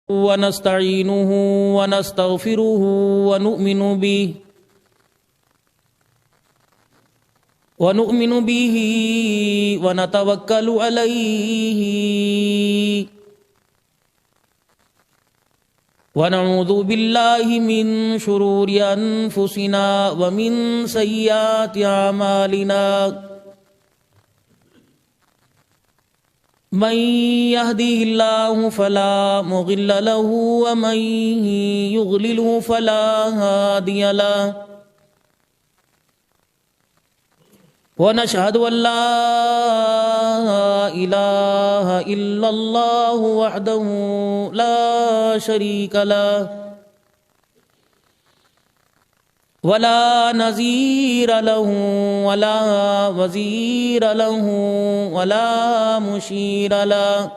ونستعينه ونستغفره ونؤمن به ونتوكل عليه ونعوذ بالله من شرور أنفسنا ومن سيئات أعمالنا من يهده الله فلا مضل له ومن يضلل فلا هادي له ونشهد أن لا إله إلا الله وحده لا شريك له ولا نظير له ولا وزير له ولا مشير له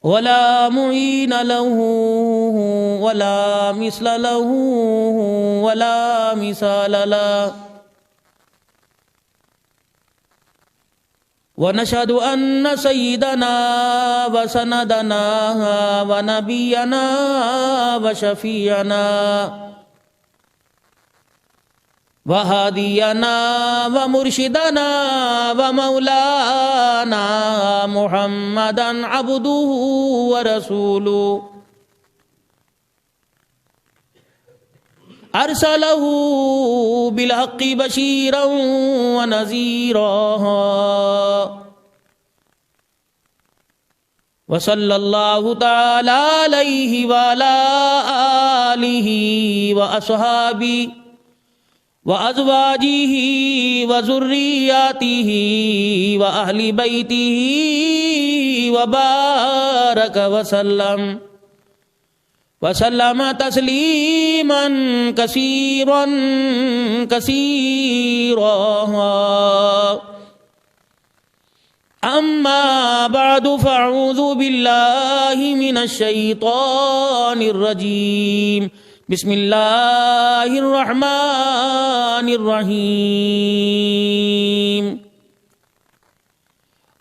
ولا معين له ولا مثل له ولا مثال له ونشهد أن سيدنا وسندنا ونبينا وشفيعنا وهادينا ومرشدنا ومولانا محمدا عبده ورسوله أرسله بالحق بشيرا ونذيرا وصلى الله تعالى عليه وعلى آله وأصحابه وأزواجه وذرياته وأهل بيته وبارك وسلم تسليما كثيرا أما بعد فأعوذ بالله من الشيطان الرجيم بسم الله الرحمن الرحيم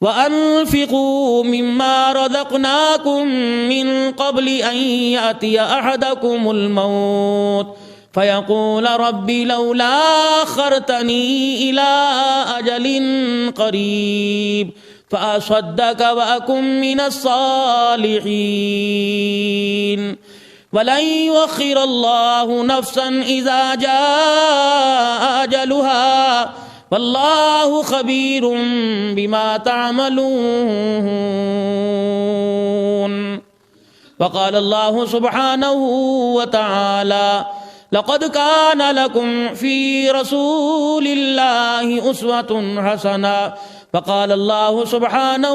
وأنفقوا مما رزقناكم من قبل أن يأتي أحدكم الموت فيقول رب لولا أخرتني إلى أجل قريب فأصدق وأكن من الصالحين ولن يؤخر الله نفسا إذا جاء أجلها والله خبير بما تعملون. وقال الله سبحانه وتعالى لقد كان لكم في رسول الله أسوة حسنة. وقال الله سبحانه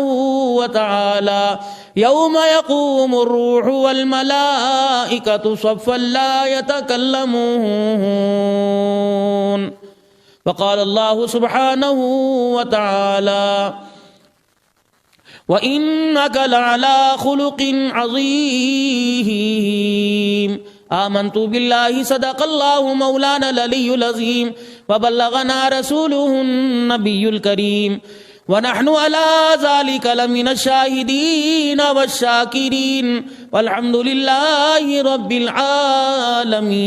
وتعالى يوم يقوم الروح والملائكة صفا لا يتكلمون. وقال الله سبحانه وتعالى وإنك لعلى خلق عظيم. آمنت بالله صدق الله مولانا العلي العظيم وبلغنا رسوله النبي الكريم ونحن على ذلك لمن الشاهدين والشاكرين والحمد لله رب العالمين.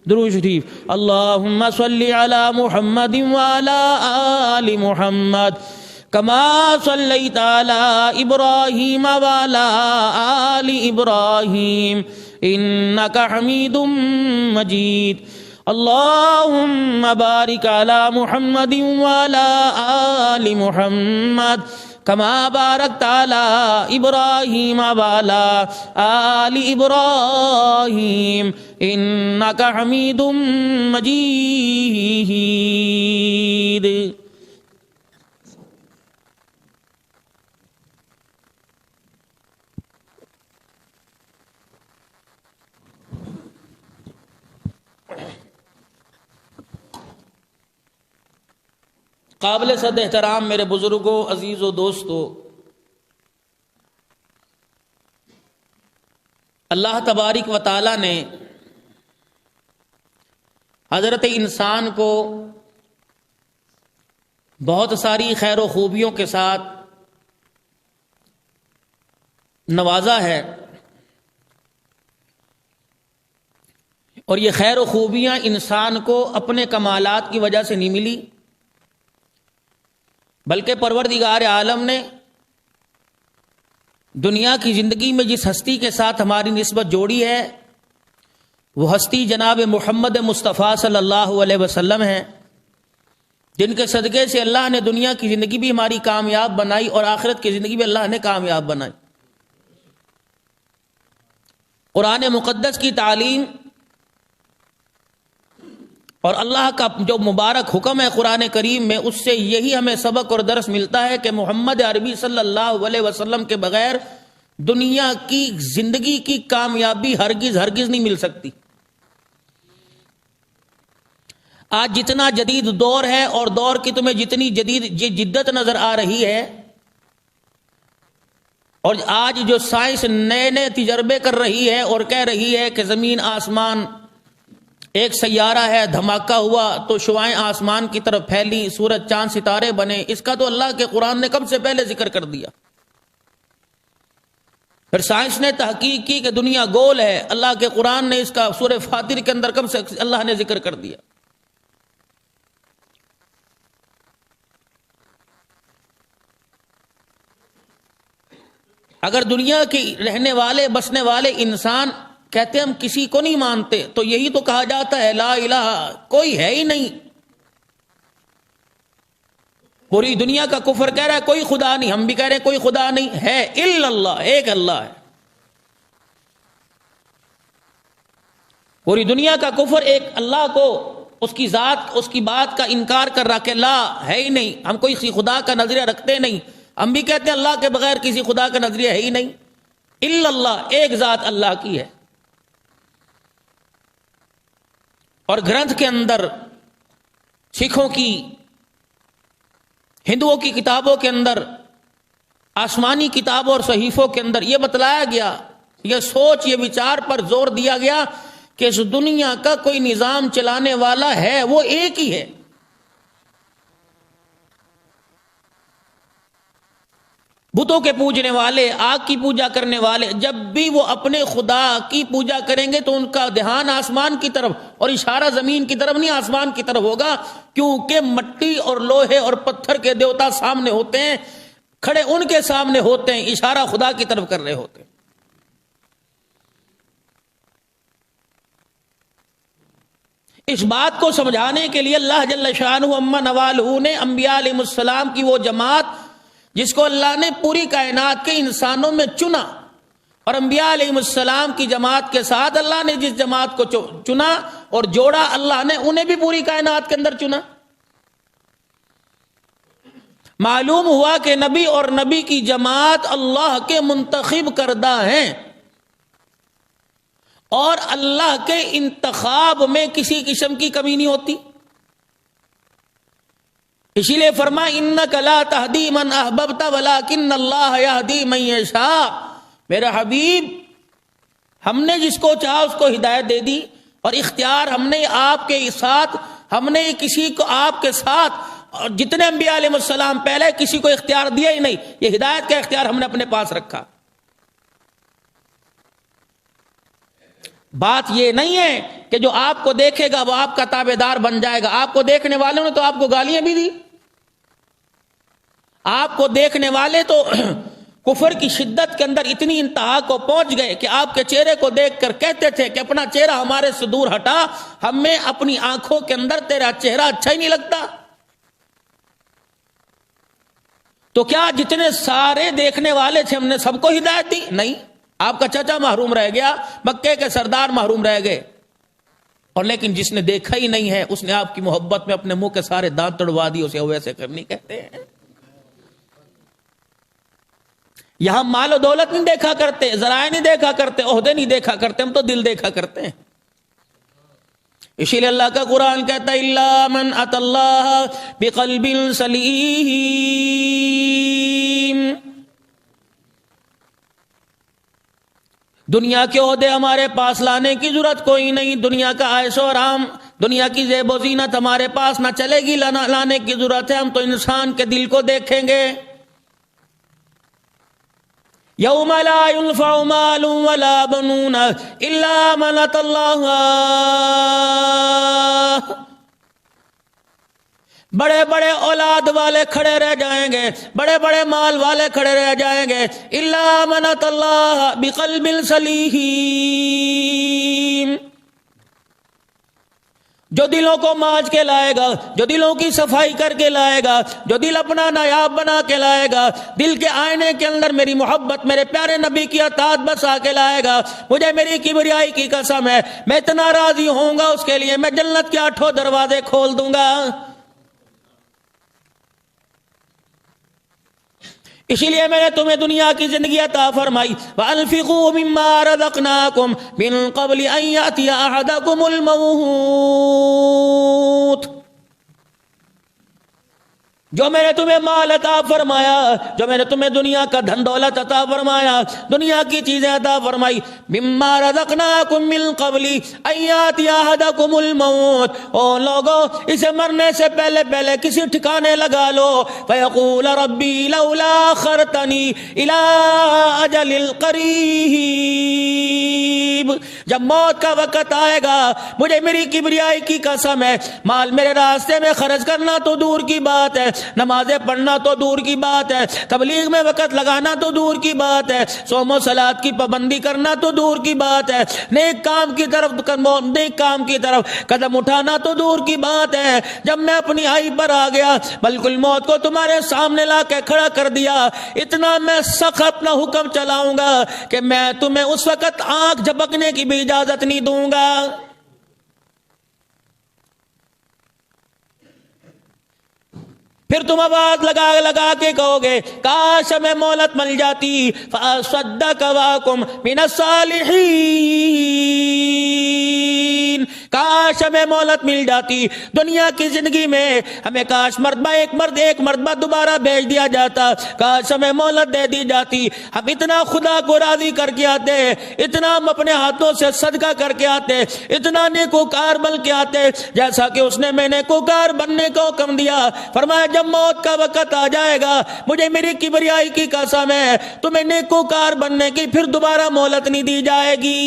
درود شریف. اللهم صل على محمد وعلى آل محمد كما صليت على إبراهيم وعلى آل إبراهيم إنك حميد مجيد. اللهم بارك على محمد وعلى آل محمد كما باركت على إبراهيم وعلى آل إبراهيم إنك حميد مجيد. قابل صد احترام میرے بزرگوں، عزیز و دوستو، اللہ تبارک و تعالی نے حضرت انسان کو بہت ساری خیر و خوبیوں کے ساتھ نوازا ہے، اور یہ خیر و خوبیاں انسان کو اپنے کمالات کی وجہ سے نہیں ملی، بلکہ پروردگار عالم نے دنیا کی زندگی میں جس ہستی کے ساتھ ہماری نسبت جوڑی ہے وہ ہستی جناب محمد مصطفیٰ صلی اللہ علیہ وسلم ہے، جن کے صدقے سے اللہ نے دنیا کی زندگی بھی ہماری کامیاب بنائی اور آخرت کی زندگی بھی اللہ نے کامیاب بنائی۔ قرآن مقدس کی تعلیم اور اللہ کا جو مبارک حکم ہے قرآن کریم میں، اس سے یہی ہمیں سبق اور درس ملتا ہے کہ محمد عربی صلی اللہ علیہ وسلم کے بغیر دنیا کی زندگی کی کامیابی ہرگز نہیں مل سکتی۔ آج جتنا جدید دور ہے اور دور کی تمہیں جتنی جدت نظر آ رہی ہے، اور آج جو سائنس نئے تجربے کر رہی ہے اور کہہ رہی ہے کہ زمین آسمان ایک سیارہ ہے، دھماکہ ہوا تو شعائیں آسمان کی طرف پھیلی، سورج چاند ستارے بنے، اس کا تو اللہ کے قرآن نے کب سے پہلے ذکر کر دیا۔ پھر سائنس نے تحقیق کی کہ دنیا گول ہے، اللہ کے قرآن نے اس کا سورہ فاطر کے اندر کب سے اللہ نے ذکر کر دیا۔ اگر دنیا کی رہنے والے بسنے والے انسان کہتے ہم کسی کو نہیں مانتے، تو یہی تو کہا جاتا ہے لا الہ، کوئی ہے ہی نہیں۔ پوری دنیا کا کفر کہہ رہا ہے کوئی خدا نہیں، ہم بھی کہہ رہے ہیں کوئی خدا نہیں ہے، الا اللہ، ایک اللہ ہے۔ پوری دنیا کا کفر ایک اللہ کو، اس کی ذات، اس کی بات کا انکار کر رہا کہ لا ہے ہی نہیں، ہم کوئی خدا کا نظریہ رکھتے نہیں، ہم بھی کہتے ہیں اللہ کے بغیر کسی خدا کا نظریہ ہے ہی نہیں، الا اللہ، ایک ذات اللہ کی ہے۔ اور گرنتھ کے اندر، سکھوں کی، ہندوؤں کی کتابوں کے اندر، آسمانی کتابوں اور صحیفوں کے اندر یہ بتلایا گیا، یہ سوچ، یہ وچار پر زور دیا گیا کہ اس دنیا کا کوئی نظام چلانے والا ہے، وہ ایک ہی ہے۔ بتوں کے پوجنے والے، آگ کی پوجا کرنے والے، جب بھی وہ اپنے خدا کی پوجا کریں گے تو ان کا دھیان آسمان کی طرف اور اشارہ زمین کی طرف نہیں، آسمان کی طرف ہوگا، کیونکہ مٹی اور لوہے اور پتھر کے دیوتا سامنے ہوتے ہیں، کھڑے ان کے سامنے ہوتے ہیں، اشارہ خدا کی طرف کر رہے ہوتے ہیں۔ اس بات کو سمجھانے کے لیے اللہ جل شانہ عما نوالہ نے انبیاء علیہ السلام کی وہ جماعت جس کو اللہ نے پوری کائنات کے انسانوں میں چنا، اور انبیاء علیہ السلام کی جماعت کے ساتھ اللہ نے جس جماعت کو چنا اور جوڑا، اللہ نے انہیں بھی پوری کائنات کے اندر چنا۔ معلوم ہوا کہ نبی اور نبی کی جماعت اللہ کے منتخب کردہ ہیں، اور اللہ کے انتخاب میں کسی قسم کی کمی نہیں ہوتی۔ اسی لیے فرمایا انک لا تہدی من احببت ولکن اللہ یہدی من یشاء، میرا حبیب، ہم نے جس کو چاہا اس کو ہدایت دے دی، اور اختیار ہم نے آپ کے ساتھ، ہم نے کسی کو آپ کے ساتھ، اور جتنے انبیاء علیہ السلام پہلے کسی کو اختیار دیا ہی نہیں، یہ ہدایت کا اختیار ہم نے اپنے پاس رکھا۔ بات یہ نہیں ہے کہ جو آپ کو دیکھے گا وہ آپ کا تابع دار بن جائے گا، آپ کو دیکھنے والوں نے تو آپ کو گالیاں بھی دی، آپ کو دیکھنے والے تو کفر کی شدت کے اندر اتنی انتہا کو پہنچ گئے کہ آپ کے چہرے کو دیکھ کر کہتے تھے کہ اپنا چہرہ ہمارے سے دور ہٹا، ہمیں اپنی آنکھوں کے اندر تیرا چہرہ اچھا ہی نہیں لگتا۔ تو کیا جتنے سارے دیکھنے والے تھے ہم نے سب کو ہدایت دی؟ نہیں، آپ کا چچا محروم رہ گیا، مکے کے سردار محروم رہ گئے، اور لیکن جس نے دیکھا ہی نہیں ہے اس نے آپ کی محبت میں اپنے منہ کے سارے دانت توڑوا دی، اسے ویسے کرنی کہتے ہیں۔ یہاں مال و دولت نہیں دیکھا کرتے، ذرائع نہیں دیکھا کرتے، عہدے نہیں دیکھا کرتے، ہم تو دل دیکھا کرتے ہیں۔ اسی لیے اللہ کا قرآن کہتا ہے الا من اتى اللہ بقلب سلیم، دنیا کے عہدے ہمارے پاس لانے کی ضرورت کوئی نہیں، دنیا کا عیش و آرام، دنیا کی زیب و زینت ہمارے پاس نہ چلے گی، لانے کی ضرورت ہے، ہم تو انسان کے دل کو دیکھیں گے۔ یوم لا ينفع مال ولا بنون الا من اتى اللہ، بڑے بڑے اولاد والے کھڑے رہ جائیں گے، بڑے بڑے مال والے کھڑے رہ جائیں گے، الا من اتى اللہ بقلب سلیم، جو دلوں کو مانج کے لائے گا، جو دلوں کی صفائی کر کے لائے گا، جو دل اپنا نایاب بنا کے لائے گا، دل کے آئینے کے اندر میری محبت، میرے پیارے نبی کی اطاعت بسا کے لائے گا، مجھے میری کبریائی کی قسم ہے میں اتنا راضی ہوں گا اس کے لیے میں جنت کے 8 دروازے کھول دوں گا۔ اسی لیے میں نے تمہیں دنیا کی زندگی عطا فرمائی، وَأَنفِقُوا مِمَّا رَزَقْنَاكُمْ مِن قَبْلِ أَن يَأْتِيَ أَحَدَكُمُ الْمَوْتُ، جو میں نے تمہیں مال عطا فرمایا، جو میں نے تمہیں دنیا کا دھن دولت عطا فرمایا، دنیا کی چیزیں عطا فرمائی، مما رزقناکم من قبل ان یاتی احدکم الموت، او لوگو اسے مرنے سے پہلے پہلے کسی ٹھکانے لگا لو، فیقول ربی لولا اخرتنی الی اجل قریب، جب موت کا وقت آئے گا مجھے میری کبریائی کی قسم ہے مال میرے راستے میں خرچ کرنا تو دور کی بات ہے، نمازیں پڑھنا تو دور کی بات ہے، تبلیغ میں وقت لگانا تو دور کی بات ہے، صوم و صلات کی پابندی کرنا تو دور کی بات ہے، نیک کام کی طرف قدم اٹھانا تو دور کی بات ہے، جب میں اپنی آئی پر آ گیا بالکل موت کو تمہارے سامنے لا کے کھڑا کر دیا، اتنا میں سخت اپنا حکم چلاؤں گا کہ میں تمہیں اس وقت آنکھ جھپکنے کی بھی اجازت نہیں دوں گا۔ پھر تم آواز لگا کے کہو گے کاش ہمیں مہلت مل جاتی، فاصدق واکم من الصالحین، کاش ہمیں مہلت مل جاتی دنیا کی زندگی میں، ہمیں کاش ایک مرتبہ دوبارہ بھیج دیا جاتا، کاش ہمیں مہلت دے دی جاتی، ہم اتنا خدا کو راضی کر کے آتے، اتنا ہم اپنے ہاتھوں سے صدقہ کر کے آتے، اتنا نیکوکار بن کے آتے جیسا کہ اس نے میں نیکوکار بننے کا حکم دیا۔ فرمایا جب موت کا وقت آ جائے گا مجھے میری کبریائی کی قسم ہے تمہیں نیکوکار بننے کی پھر دوبارہ مہلت نہیں دی جائے گی۔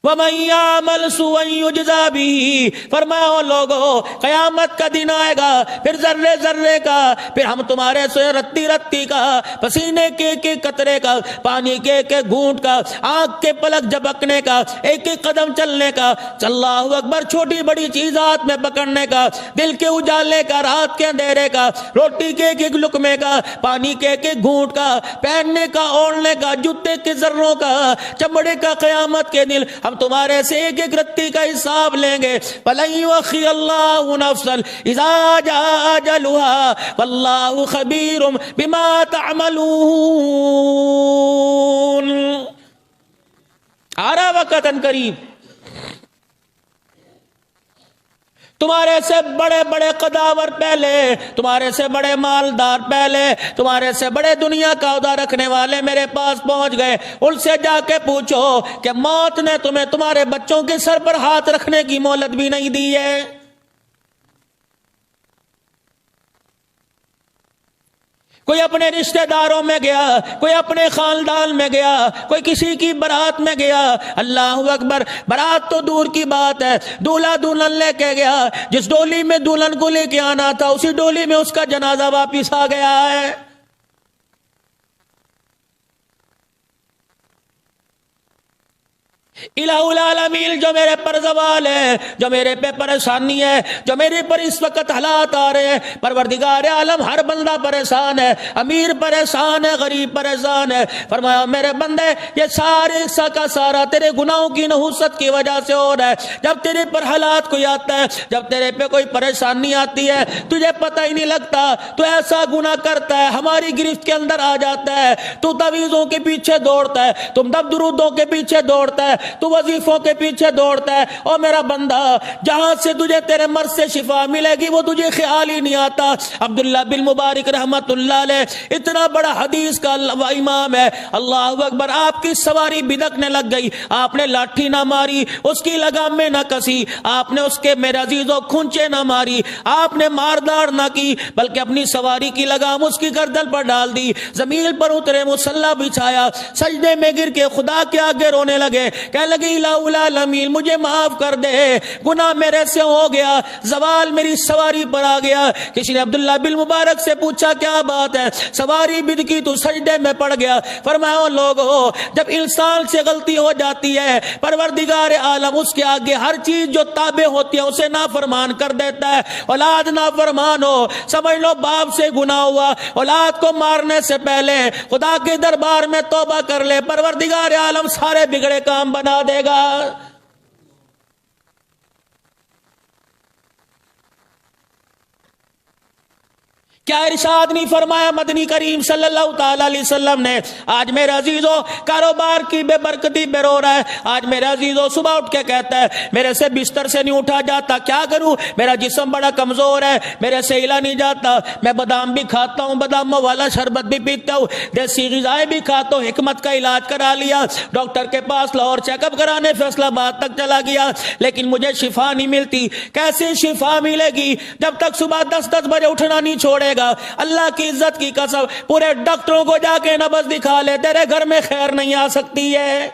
وَمَن يَعْمَلْ سُوءًا يُجْزَى بِهِ، فرمایا لوگو قیامت کا دن آئے گا، پھر ذرے ذرے کا، پھر ہم تمہارے سے رتی رتی کا، پسینے کے قطرے کا، پانی کے گھونٹ کا، آنکھ کے پلک جھپکنے کا، ایک ایک قدم چلنے کا، اللہ اکبر، چھوٹی بڑی چیز ہاتھ میں پکڑنے کا، دل کے اجالے کا، رات کے اندھیرے کا، روٹی کے ایک لقمے کا، پانی کے ایک گھونٹ کا، پہننے کا، اوڑھنے کا، جوتے کے ذروں کا، چمڑے کا، قیامت کے دن ہم تمہارے سے ایک ایک رتی کا حساب لیں گے۔ وَلَن يُؤَخِّرَ اللَّهُ نَفْسًا إِذَا جَاءَ أَجَلُهَا وَاللَّهُ خَبِيرٌ بِمَا تَعْمَلُونَ، آ رہا وقت ان قریب، تمہارے سے بڑے بڑے قداور پہلے، تمہارے سے بڑے مالدار پہلے، تمہارے سے بڑے دنیا کا عہدہ رکھنے والے میرے پاس پہنچ گئے، ان سے جا کے پوچھو کہ موت نے تمہیں تمہارے بچوں کے سر پر ہاتھ رکھنے کی مہلت بھی نہیں دی ہے۔ کوئی اپنے رشتہ داروں میں گیا، کوئی اپنے خاندان میں گیا، کوئی کسی کی برات میں گیا، اللہ اکبر، برات تو دور کی بات ہے، دولہا دلہن لے کے گیا، جس ڈولی میں دلہن کو لے کے آنا تھا اسی ڈولی میں اس کا جنازہ واپس آ گیا ہے۔ الہ العالمین جو میرے پر زوال ہے، جو میرے پہ پریشانی ہے، جو میرے پر اس وقت حالات آ رہے ہیں، پروردگار عالم ہر بندہ پریشان ہے، امیر پریشان ہے، غریب پریشان ہے، فرمایا میرے بندے یہ سارے کا سارا تیرے گناہوں کی نحوست کی وجہ سے ہو رہا ہے۔ جب تیرے پر حالات کوئی آتا ہے، جب تیرے پہ کوئی پریشانی آتی ہے، تجھے پتہ ہی نہیں لگتا، تو ایسا گناہ کرتا ہے، ہماری گرفت کے اندر آ جاتا ہے، تو تعویذوں کے پیچھے دوڑتا ہے، تم دب درودوں کے پیچھے دوڑتا ہے، تو وظیفوں کے پیچھے دوڑتا ہے، او میرا بندہ جہاں سے تجھے تیرے مرض سے شفا ملے گی وہ تجھے خیال ہی نہیں آتا۔ عبداللہ بن مبارک رحمت اللہ علیہ اتنا بڑا حدیث کا امام ہے، اللہ اکبر، آپ کی سواری بدکنے لگ گئی، آپ نے لاٹھی نہ ماری، اس کی لگام میں نہ کسی، آپ نے اس کے میرے عزیزوں کھنچے نہ ماری، آپ نے ماردار نہ کی، بلکہ اپنی سواری کی لگام اس کی گردن پر ڈال دی، زمین پر اترے، مصلی بچھایا، سجدے میں گر کے خدا کے آگے رونے لگے، کہنے لگے الہ العالمین مجھے معاف کر دے، گناہ میرے سے ہو گیا، زوال میری سواری پر آ گیا۔ کسی نے عبداللہ بن مبارک سے پوچھا کیا بات ہے؟ سواری بدکی تو سجدے میں پڑ گیا۔ فرمایا لوگو، جب انسان سے غلطی ہو جاتی ہے پروردگار عالم اس کے آگے ہر چیز جو تابع ہوتی ہے اسے نافرمان کر دیتا ہے۔ اولاد نافرمان ہو، سمجھ لو باپ سے گناہ ہوا، اولاد کو مارنے سے پہلے خدا کے دربار میں توبہ کر لے، پروردگار عالم سارے بگڑے کام بنا دے گا۔ کیا ارشاد نہیں فرمایا مدنی کریم صلی اللہ تعالی علیہ وسلم نے؟ آج میرے عزیزوں کاروبار کی بے برکتی بے رو رہا ہے، آج میرے عزیزوں صبح اٹھ کے کہتا ہے میرے سے بستر سے نہیں اٹھا جاتا، کیا کروں، میرا جسم بڑا کمزور ہے، میرے سے ہلا نہیں جاتا، میں بادام بھی کھاتا ہوں، باداموں والا شربت بھی پیتا ہوں، دیسی غذائیں بھی کھاتا ہوں، حکمت کا علاج کرا لیا، ڈاکٹر کے پاس لاہور چیک اپ کرانے فیصلہ آباد تک چلا گیا، لیکن مجھے شفا نہیں ملتی۔ کیسے شفا ملے گی جب تک صبح 10 بجے اٹھنا نہیں چھوڑے گا؟ اللہ کی عزت کی قسم پورے ڈاکٹروں کو جا کے نبض دکھا لے، تیرے گھر میں خیر نہیں آ سکتی ہے۔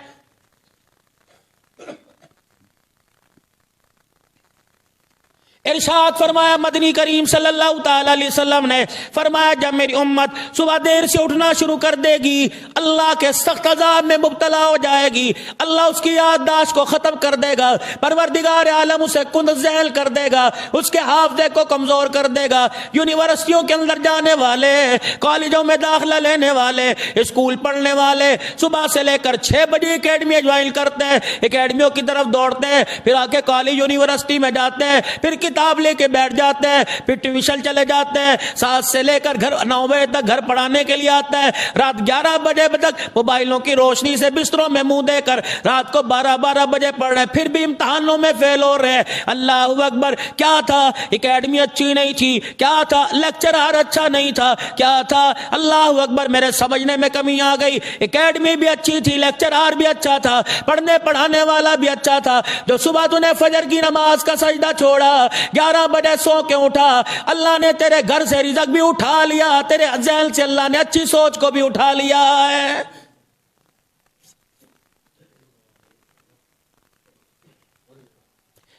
ارشاد فرمایا مدنی کریم صلی اللہ تعالی علیہ وسلم نے، فرمایا جب میری امت صبح دیر سے اٹھنا شروع کر دے گی اللہ کے سخت عذاب میں مبتلا ہو جائے گی، اللہ اس کی یادداشت کو ختم کر دے گا، پروردگار عالم اسے کند ذیل کر دے گا، اس کے حافظے کو کمزور کر دے گا۔ یونیورسٹیوں کے اندر جانے والے، کالجوں میں داخلہ لینے والے، اسکول پڑھنے والے صبح سے لے کر 6 بجے اکیڈمی جوائن کرتے ہیں، اکیڈمیوں کی طرف دوڑتے ہیں، پھر آ کے کالج یونیورسٹی میں جاتے ہیں، پھر کتاب لے کے بیٹھ جاتے ہیں، پھر ٹیوشن چلے جاتے ہیں، 7 سے لے کر 9 بجے تک گھر پڑھانے کے لیے آتا ہے، رات 11 بجے تک موبائلوں کی روشنی سے بستروں میں منہ دے کر رات کو 12 بجے پڑھ رہے ہیں، پھر بھی امتحانوں میں فیل ہو رہے ہیں۔ اللہ اکبر، کیا تھا؟ اکیڈمی اچھی نہیں تھی، کیا تھا؟ لیکچرار اچھا نہیں تھا، کیا تھا؟ اللہ اکبر، میرے سمجھنے میں کمی آ گئی، اکیڈمی بھی اچھی تھی، لیکچرار بھی اچھا تھا، پڑھنے پڑھانے والا بھی اچھا تھا، جو صبح تو نے فجر کی نماز کا سجدہ چھوڑا، 11 بجے سو کے اٹھا، اللہ نے تیرے گھر سے رزق بھی اٹھا لیا، تیرے ذہن سے اللہ نے اچھی سوچ کو بھی اٹھا لیا ہے۔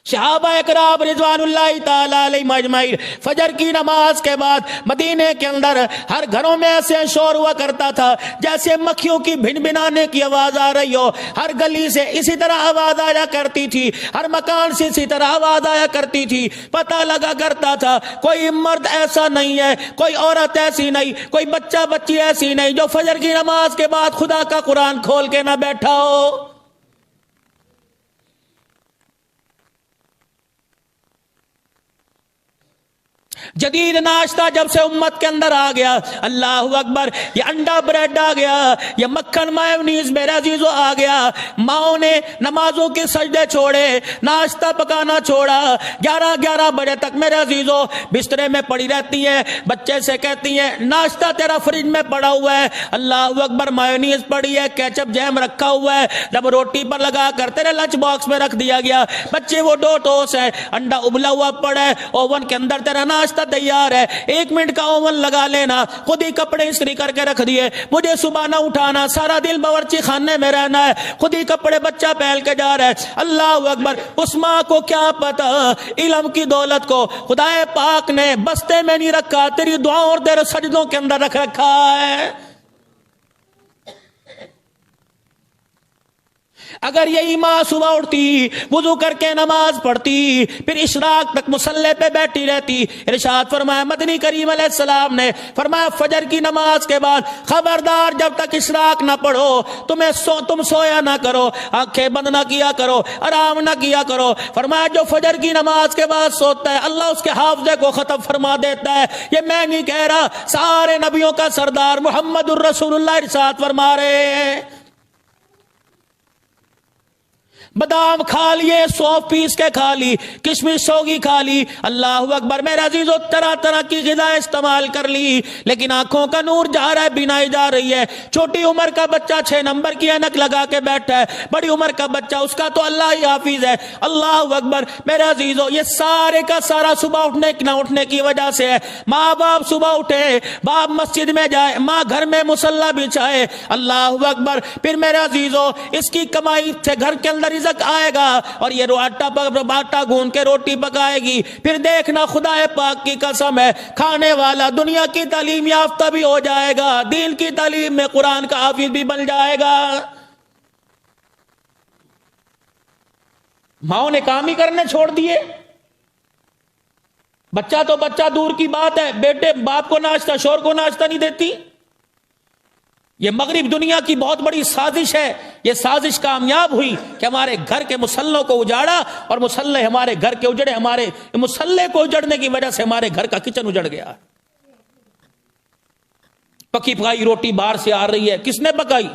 صحابہ اکرام رضوان اللہ تعالی علیہم اجمعین فجر کی نماز کے بعد مدینے کے اندر ہر گھروں میں ایسے شور ہوا کرتا تھا جیسے مکھیوں کی بھن بھنانے کی آواز آ رہی ہو، ہر گلی سے اسی طرح آواز آیا کرتی تھی، ہر مکان سے اسی طرح آواز آیا کرتی تھی، پتہ لگا کرتا تھا کوئی مرد ایسا نہیں ہے، کوئی عورت ایسی نہیں، کوئی بچہ بچی ایسی نہیں جو فجر کی نماز کے بعد خدا کا قرآن کھول کے نہ بیٹھا ہو۔ جدید ناشتہ جب سے امت کے اندر آ گیا، اللہ اکبر، یہ انڈا بریڈ آ گیا، یہ مکھن مایونیز میرے عزیزو آ گیا، ماؤں نے نمازوں کے سجدے چھوڑے، ناشتہ پکانا چھوڑا، 11 بجے تک میرے عزیزو بسترے میں پڑی رہتی ہیں، بچے سے کہتی ہیں ناشتہ تیرا فریج میں پڑا ہوا ہے، اللہ اکبر، مایونیز پڑی ہے، کیچپ جیم رکھا ہوا ہے، جب روٹی پر لگا کر تیرے لنچ باکس میں رکھ دیا گیا، بچے وہ 2 ٹوس ہے، انڈا ابلا ہوا پڑا ہے، اوون کے اندر تیرا ناشتہ تیار ہے، 1 منٹ کا اوون لگا لینا، خود ہی کپڑے استری کر کے رکھ دیے، مجھے صبح نہ اٹھانا، سارا دن باورچی خانے میں رہنا ہے، خود ہی کپڑے بچہ پہن کے جا رہا ہے۔ اللہ اکبر، اس ماں کو کیا پتا علم کی دولت کو خدا پاک نے بستے میں نہیں رکھا، تیری دعاؤں اور تیرے سجدوں کے اندر رکھ رکھا ہے۔ اگر یہی ماں صبح اٹھتی، وضو کر کے نماز پڑھتی، پھر اشراق تک مصلی پہ بیٹھی رہتی، ارشاد فرمایا مدنی کریم علیہ السلام نے، فرمایا فجر کی نماز کے بعد خبردار جب تک اشراق نہ پڑھو تم سویا نہ کرو، آنکھیں بند نہ کیا کرو، آرام نہ کیا کرو، فرمایا جو فجر کی نماز کے بعد سوتا ہے اللہ اس کے حافظے کو ختم فرما دیتا ہے۔ یہ میں نہیں کہہ رہا، سارے نبیوں کا سردار محمد الرسول اللہ ارشاد فرما رہے ہیں۔ بادام کھا لیے، سونف پیس کے کھا لی، کشمش سوگی کھا لی، اللہ اکبر میرے عزیزو، طرح طرح کی غذائیں استعمال کر لی، لیکن آنکھوں کا نور جا رہا ہے، بینائی جا رہی ہے۔ چھوٹی عمر کا بچہ 6 نمبر کی اینک لگا کے بیٹھا ہے، بڑی عمر کا بچہ اس کا تو اللہ ہی حافظ ہے۔ اللہ اکبر میرے عزیزو، یہ سارے کا سارا صبح اٹھنے نہ اٹھنے کی وجہ سے ہے۔ ماں باپ صبح اٹھے، باپ مسجد میں جائے، ماں گھر میں مصلی بچھائے، اللہ اکبر، پھر میرے عزیزو اس کی کمائی سے گھر کے اندر رزق آئے گا اور یہ آٹا گوند کے روٹی پکائے گی، پھر دیکھنا خدا پاک کی قسم ہے کھانے والا دنیا کی تعلیم یافتہ بھی ہو جائے گا، دین کی تعلیم میں قرآن کا حافظ بھی بن جائے گا۔ ماؤں نے کام ہی کرنے چھوڑ دیے، بچہ تو بچہ دور کی بات ہے، بیٹے باپ کو ناشتہ، شور کو ناشتہ نہیں دیتی۔ یہ مغرب دنیا کی بہت بڑی سازش ہے، یہ سازش کامیاب ہوئی کہ ہمارے گھر کے مسلوں کو اجاڑا، اور مسلح ہمارے گھر کے اجڑے، ہمارے مسلح کو اجڑنے کی وجہ سے ہمارے گھر کا کچن اجڑ گیا۔ پکی پکائی روٹی باہر سے آ رہی ہے، کس نے پکائی؟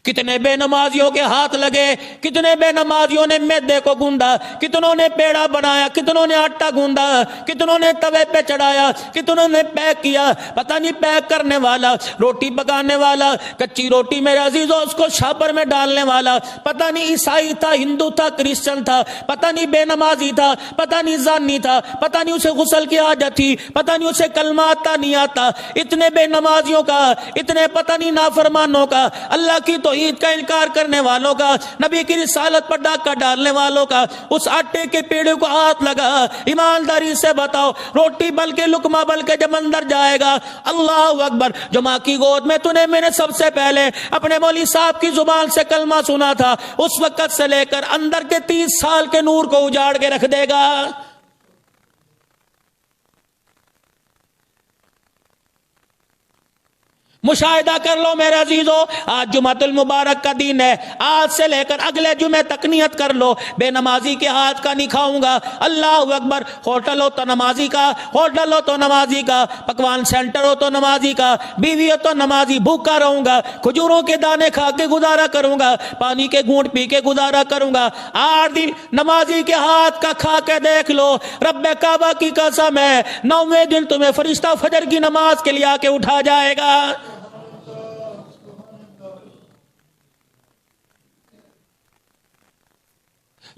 کتنے بے نمازیوں کے ہاتھ لگے، کتنے بے نمازیوں نے میدے کو گوندا، کتنوں نے پیڑا بنایا، کتنوں نے آٹا گوندا، کتنوں نے توے پہ چڑھایا، کتنوں نے پیک کیا، پتہ نہیں پیک کرنے والا، روٹی پکانے والا، کچی روٹی میرے عزیزوں اس کو شاپر میں ڈالنے والا، پتہ نہیں عیسائی تھا، ہندو تھا، کرسچن تھا، پتہ نہیں بے نمازی تھا، پتہ نہیں زانی تھا، پتہ نہیں اسے غسل کی حاجت تھی، پتہ نہیں اسے کلمہ آتا نہیں آتا، اتنے بے نمازیوں کا، اتنے پتہ نہیں نافرمانوں کا، اللہ کی توحید کا انکار کرنے والوں کا، نبی کی رسالت پر ڈاکہ ڈالنے والوں کا، اس آٹے کے پیڑے کو ہاتھ لگا۔ ایمانداری سے بتاؤ، روٹی بل کے لقمہ بل کے جب اندر جائے گا، اللہ اکبر، جو ماں کی گود میں تو نے میں نے سب سے پہلے اپنے مولوی صاحب کی زبان سے کلمہ سنا تھا، اس وقت سے لے کر اندر کے 30 سال کے نور کو اجاڑ کے رکھ دے گا۔ مشاہدہ کر لو میرے عزیزو، آج جمعۃ المبارک کا دن ہے، آج سے لے کر اگلے جمعے تک نیت کر لو، بے نمازی کے ہاتھ کا نہیں کھاؤں گا۔ اللہ اکبر، ہوٹل ہو تو نمازی کا، ہوٹل ہو تو نمازی کا، پکوان سینٹر ہو تو نمازی کا، بیوی ہو تو نمازی، بھوکا رہوں گا، کھجوروں کے دانے کھا کے گزارا کروں گا، پانی کے گھونٹ پی کے گزارا کروں گا۔ 8 دن نمازی کے ہاتھ کا کھا کے دیکھ لو، رب کعبہ کی قسم ہے 9ویں دن تمہیں فرشتہ فجر کی نماز کے لیے آ کے اٹھا جائے گا۔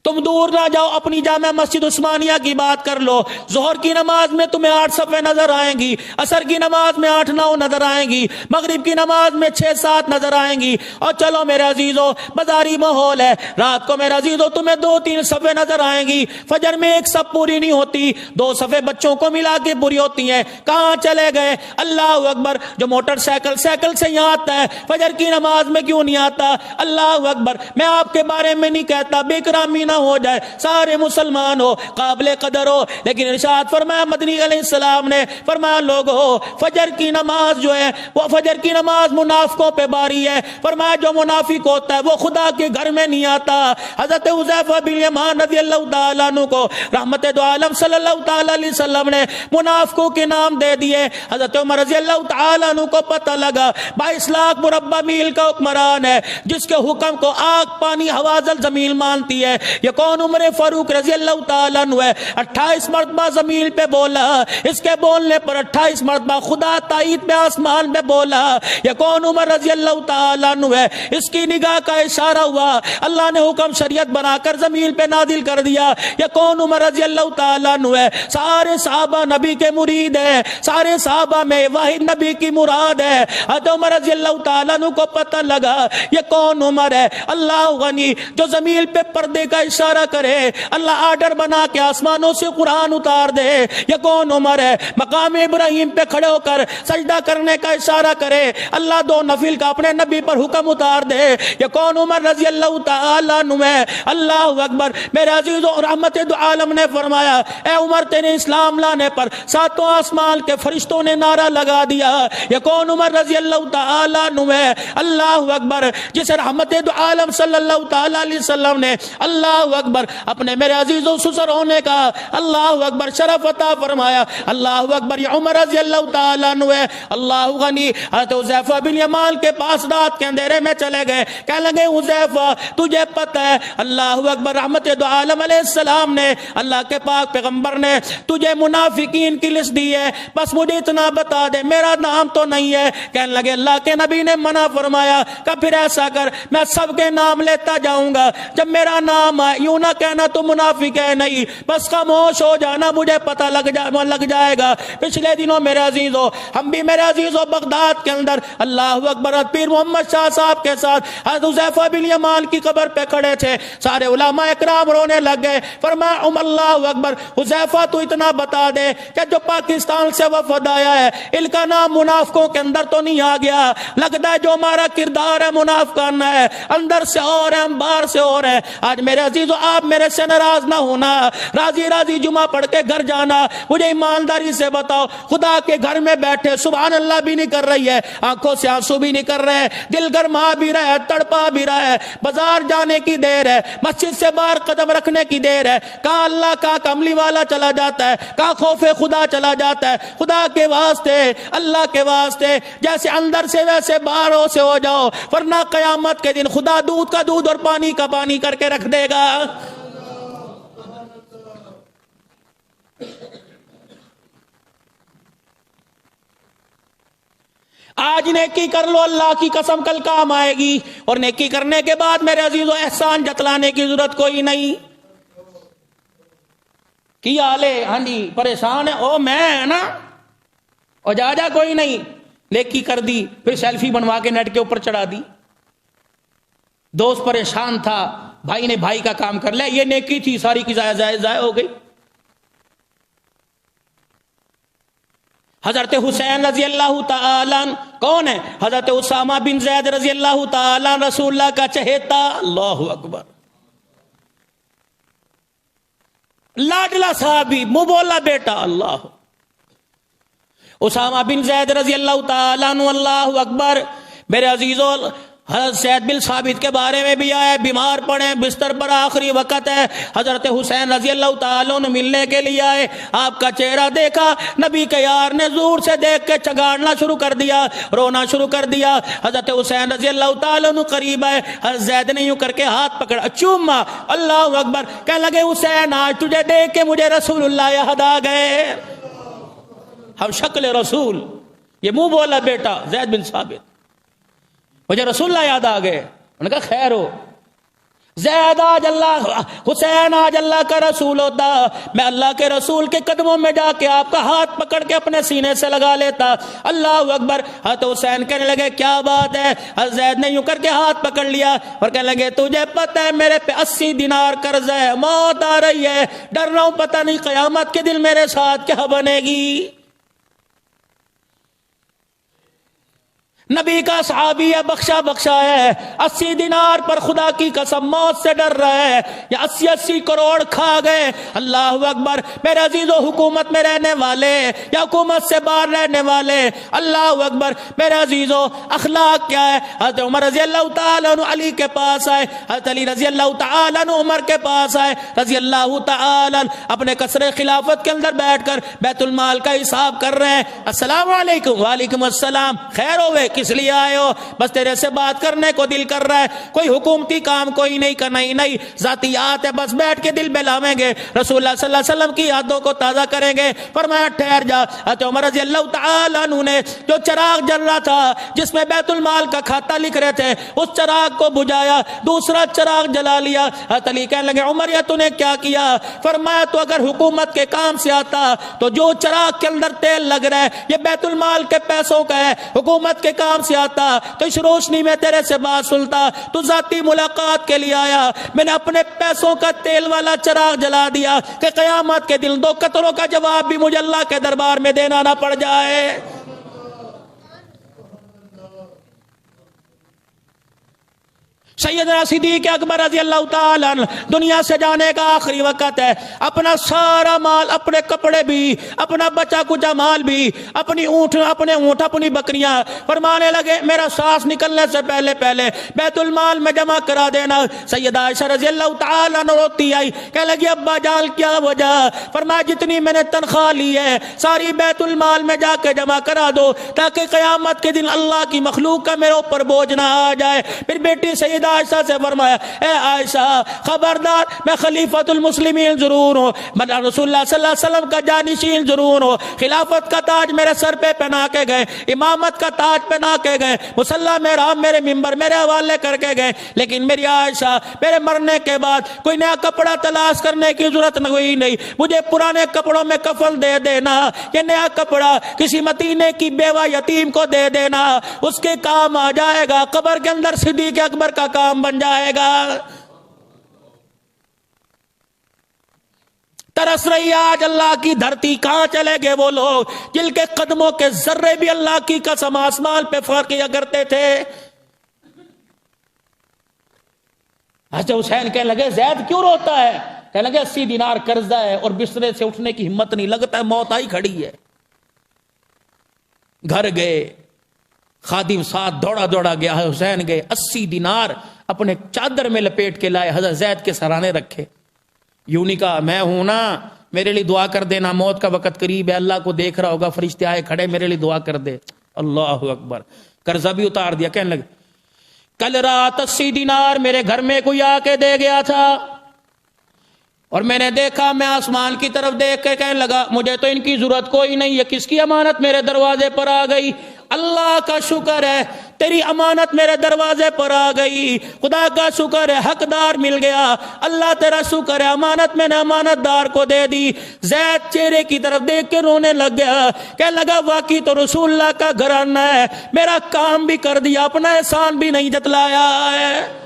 تم دور نہ جاؤ، اپنی جامع مسجد عثمانیہ کی بات کر لو، ظہر کی نماز میں تمہیں 8 صفیں نظر آئیں گی، عصر کی نماز میں 8-9 نظر آئیں گی، مغرب کی نماز میں 6-7 نظر آئیں گی، اور چلو میرے عزیزو بازاری ماحول ہے، رات کو میرے عزیزو تمہیں 2-3 صفیں نظر آئیں گی، فجر میں 1 صف پوری نہیں ہوتی، 2 صفیں بچوں کو ملا کے پوری ہوتی ہیں، کہاں چلے گئے؟ اللہ اکبر، جو موٹر سائیکل سے یہاں آتا ہے فجر کی نماز میں کیوں نہیں آتا؟ اللہ اکبر، میں آپ کے بارے میں نہیں کہتا بے اکرامی ہو جائے، سارے مسلمان ہو، قابل قدر ہو، لیکن ارشاد فرمایا مدنی علیہ السلام نے فرمایا لوگو، فجر کی نماز جو ہے وہ فجر کی نماز منافقوں پہ باری ہے، فرمایا جو منافق ہوتا ہے وہ خدا کے گھر میں نہیں آتا۔ حضرت حذیفہ بن یمان رضی اللہ تعالیٰ عنہ کو رحمت دو عالم صلی اللہ تعالیٰ علیہ وسلم نے منافقوں کے نام دے دیے۔ حضرت عمر رضی اللہ تعالیٰ عنہ کو پتہ لگا 22 لاکھ مربع میل کا حکمران ہے، جس کے حکم کو آگ پانی ہوا زمین مانتی ہے، یہ کون؟ عمر فاروق رضی اللہ تعالیٰ عنہ ہے۔ 28 مرتبہ زمین پہ بولا، اس کے بولنے پر 28 مرتبہ خدا تائید میں آسمان پہ بولا، یہ کون؟ عمر رضی اللہ تعالیٰ عنہ ہے۔ اس کی نگاہ کا اشارہ ہوا، اللہ نے حکم شریعت بنا کر زمین پہ نازل کر دیا، یہ کون؟ عمر رضی اللہ تعالیٰ عنہ ہے۔ سارے صحابہ نبی کے مرید ہیں، سارے صحابہ میں واحد نبی کی مراد ہے۔ حضرت عمر رضی اللہ تعالیٰ عنہ کو پتہ لگا یہ کون عمر ہے؟ اللہ غنی، جو زمین پہ پردے کا اشارہ کرے، اللہ آرڈر بنا کے آسمانوں سے قرآن اتار دے، یہ کون عمر ہے؟ مقام ابراہیم پہ کھڑے ہو کر سجدہ کرنے کا اشارہ کرے، اللہ 2 نفل کا اپنے نبی پر حکم اتار دے، یہ کون عمر رضی اللہ تعالیٰ عنہ ہے۔ اللہ اکبر، میرے عزیزو، رحمت دو عالم نے فرمایا اے عمر تیرے اسلام لانے پر 7 آسمان کے فرشتوں نے نعرہ لگا دیا، یہ کون؟ عمر رضی اللہ تعالیٰ عنہ ہے۔ اللہ اکبر، جسے رحمت دو عالم صلی اللہ تعالیٰ علیہ وسلم نے اللہ اللہ اکبر اپنے میرے عزیز و سسر ہونے کا اللہ اکبر شرف عطا فرمایا. اللہ اکبر. یہ عمر رضی اللہ تعالیٰ عنہ ہے اللہ غنی. حضرت حذیفہ بن یمان کے پاس رات کے اندھیرے میں چلے گئے. کہنے لگے حذیفہ تجھے پتہ ہے اللہ اکبر رحمت دو عالم علیہ السلام نے اللہ کے پاک پیغمبر نے تجھے منافقین کی لسٹ دی ہے, بس مجھے اتنا بتا دے میرا نام تو نہیں ہے. کہنے لگے اللہ کے نبی نے منع فرمایا کہ پھر ایسا کر میں سب کے نام لیتا جاؤں گا, جب میرا نام آئے یوں نہ کہنا تو منافق ہے نہیں, بس خاموش ہو جانا مجھے پتہ لگ جائے گا. پچھلے دنوں میرے عزیزو ہم بھی میرے عزیزو بغداد کے اندر اللہ اکبر پیر محمد شاہ صاحب کے ساتھ حضرت حذیفہ بن یمان کی قبر پہ کھڑے تھے. سارے علماء اکرام رونے لگ گئے. فرمایا اللہ اکبر حذیفہ تو اتنا بتا دے کہ جو پاکستان سے وفد آیا ہے ان کا نام منافقوں کے اندر تو نہیں آ گیا. لگتا ہے جو ہمارا کردار ہے منافقانہ ہے, اندر سے اور ہے ہم باہر سے اور ہے. آج میرے عزیزو آپ میرے سے ناراض نہ ہونا, راضی راضی جمعہ پڑھ کے گھر جانا. مجھے ایمانداری سے بتاؤ خدا کے گھر میں بیٹھے سبحان اللہ بھی نہیں کر رہی ہے, آنکھوں سے آنسو بھی نہیں کر رہے, دل گرما بھی رہا ہے, تڑپا بھی رہا ہے, بازار جانے کی دیر ہے, مسجد سے باہر قدم رکھنے کی دیر ہے, کہاں اللہ کا کملی والا چلا جاتا ہے, کہاں خوف خدا چلا جاتا ہے. خدا کے واسطے اللہ کے واسطے جیسے اندر سے ویسے باہروں سے ہو جاؤ, ورنہ قیامت کے دن خدا دودھ کا دودھ اور پانی کا پانی کر کے رکھ دے گا. آج نیکی کر لو اللہ کی قسم کل کام آئے گی, اور نیکی کرنے کے بعد میرے عزیزو احسان جتلانے کی ضرورت کوئی نہیں. کیا لے ہاں جی پریشان ہے او میں نا اور جا کوئی نہیں, نیکی کر دی پھر سیلفی بنوا کے نیٹ کے اوپر چڑھا دی. دوست پریشان تھا بھائی نے بھائی کا کام کر لیا, یہ نیکی تھی ساری کی ضائع ہو گئی. حضرت حسین رضی اللہ تعالیٰ کون ہے؟ حضرت اسامہ بن زید رضی اللہ تعالیٰ رسول اللہ کا چہیتا. اللہ اکبر لاڈلا صحابی منہ بولا بیٹا. اللہ اسامہ بن زید رضی اللہ تعالیٰ عنہ. اللہ اکبر میرے عزیزو حضرت زید بن ثابت کے بارے میں بھی آیا, بیمار پڑے بستر پر آخری وقت ہے. حضرت حسین رضی اللہ تعالیٰ عنہ ملنے کے لیے آئے, آپ کا چہرہ دیکھا نبی کے یار نے زور سے دیکھ کے چگاڑنا شروع کر دیا, رونا شروع کر دیا. حضرت حسین رضی اللہ تعالیٰ عنہ قریب آئے, حضرت زید نے یوں کر کے ہاتھ پکڑا چوما. اللہ اکبر کہنے لگے حسین آج تجھے دیکھ کے مجھے رسول اللہ یاد آ گئے, ہم شکل رسول. یہ منہ بولا بیٹا زید بن ثابت, مجھے رسول اللہ یاد آ گئے. انہوں نے کہا خیر ہو زید آج اللہ حسین آج اللہ کا رسول ہوتا میں اللہ کے رسول کے قدموں میں جا کے آپ کا ہاتھ پکڑ کے اپنے سینے سے لگا لیتا. اللہ اکبر. حضرت حسین کہنے لگے کیا بات ہے؟ حضرت زید نے یوں کر کے ہاتھ پکڑ لیا اور کہنے لگے تجھے پتہ ہے میرے پہ 80 دینار قرض ہے, موت آ رہی ہے, ڈر رہا ہوں پتہ نہیں قیامت کے دن میرے ساتھ کیا بنے گی. نبی کا صحابی ہے, بخشا ہے, 80 دینار پر خدا کی قسم موت سے ڈر رہا ہے, یا 80 کروڑ کھا گئے. اللہ اکبر. میرے عزیزو حکومت میں رہنے والے یا حکومت سے باہر رہنے والے, اللہ اکبر میرے عزیزو اخلاق کیا ہے؟ حضرت عمر رضی اللہ تعالیٰ عنہ علی کے پاس آئے, حضرت علی رضی اللہ تعالیٰ عنہ عمر کے پاس آئے رضی اللہ تعالیٰ اپنے قصر خلافت کے اندر بیٹھ کر بیت المال کا حساب کر رہے ہیں. السلام علیکم. وعلیکم السلام. خیر ہوئے کس لیے آئے ہو؟ بس تیرے سے بات کرنے کو دل کر رہا ہے, کوئی حکومتی کام کوئی نہیں کرنا ہی نہیں, ذاتیات ہے, بس بیٹھ کے دل بہلاویں گے, رسول اللہ صلی اللہ علیہ وسلم کی یادوں کو تازہ کریں گے. فرمایا ٹھہر جا. حضرت عمر رضی اللہ تعالیٰ عنہ نے جو چراغ جل رہا تھا جس میں بیت المال کا کھاتا لکھ رہے تھے اس چراغ کو بجھایا, دوسرا چراغ جلا لیا. حضرت علی کہنے لگے عمر یہ تو نے کیا کیا؟ فرمایا تو اگر حکومت کے کام سے آتا تو جو چراغ کے اندر تیل لگ رہا ہے یہ بیت المال کے پیسوں کا ہے, حکومت کے کام سے آتا تو اس روشنی میں تیرے سے بات سنتا. تو ذاتی ملاقات کے لیے آیا, میں نے اپنے پیسوں کا تیل والا چراغ جلا دیا کہ قیامت کے دن 2 قطروں کا جواب بھی مجھے اللہ کے دربار میں دینا نہ پڑ جائے. سیدنا صدیق اکبر رضی اللہ تعالیٰ عنہ دنیا سے جانے کا آخری وقت ہے، اپنا سارا مال، اپنے کپڑے بھی، اپنا بچا کچا مال بھی، اپنے اونٹ، اپنی بکریاں، فرمانے لگے میرا سانس نکلنے سے پہلے پہلے بیت المال میں جمع کرا دینا۔ سیدہ عائشہ رضی اللہ تعالیٰ عنہ روتی آئی، کہنے لگی ابا جان کیا وجہ؟ فرمایا جتنی میں نے تنخواہ لی ہے ساری بیت المال میں جا کے جمع کرا دو تاکہ قیامت کے دن اللہ کی مخلوق کا میرے اوپر بوجھ نہ آ جائے۔ پھر بیٹی سیدہ عائشہ سے فرمایا اے عائشہ خبردار، میں خلیفۃ المسلمین ضرور ہوں، میں رسول اللہ صلی اللہ علیہ وسلم کا جانشین ضرور ہوں، خلافت کا تاج میرے سر پہ پہنا کے گئے، امامت کا تاج پہنا کے گئے، مصلی محراب میرے ممبر میرے حوالے کر کے گئے، لیکن میری عائشہ میرے مرنے کے بعد کوئی نیا کپڑا تلاش کرنے کی ضرورت ہوئی نہیں، مجھے پرانے کپڑوں میں کفن دے دینا، یہ نیا کپڑا کسی مدینے کی بیوہ یتیم کو دے دینا، اس کے کام آ جائے گا، قبر کے اندر صدیق اکبر کا کام بن جائے گا۔ ترس رہی آج اللہ کی دھرتی، کہاں چلے گئے وہ لوگ جن کے قدموں کے ذرے بھی اللہ کی قسم آسمان پہ فرق کیا کرتے تھے۔ حضرت حسین کہنے لگے زید کیوں روتا ہے؟ کہنے لگے 80 دینار قرضہ ہے اور بسترے سے اٹھنے کی ہمت نہیں، لگتا ہے موت آئی کھڑی ہے۔ گھر گئے، خادم ساتھ دوڑا دوڑا گیا، حسین گئے 80 دینار اپنے چادر میں لپیٹ کے لائے، حضرت زید کے سرانے رکھے، یوں نہیں کہا میں ہوں نا میرے لیے دعا کر دینا، موت کا وقت قریب ہے، اللہ کو دیکھ رہا ہوگا، فرشتے آئے کھڑے میرے لیے دعا کر دے، اللہ اکبر، قرضہ بھی اتار دیا۔ کہنے لگے کل رات 80 دینار میرے گھر میں کوئی آ کے دے گیا تھا اور میں نے دیکھا، میں آسمان کی طرف دیکھ کے کہنے لگا مجھے تو ان کی ضرورت کوئی نہیں ہے، کس کی امانت میرے دروازے پر آ گئی؟ اللہ کا شکر ہے تیری امانت میرے دروازے پر آ گئی، خدا کا شکر ہے حقدار مل گیا، اللہ تیرا شکر ہے امانت میں نے امانت دار کو دے دی۔ زید چہرے کی طرف دیکھ کے رونے لگ گیا، کہنے لگا واقعی تو رسول اللہ کا گھرانہ ہے، میرا کام بھی کر دیا، اپنا احسان بھی نہیں جتلایا ہے۔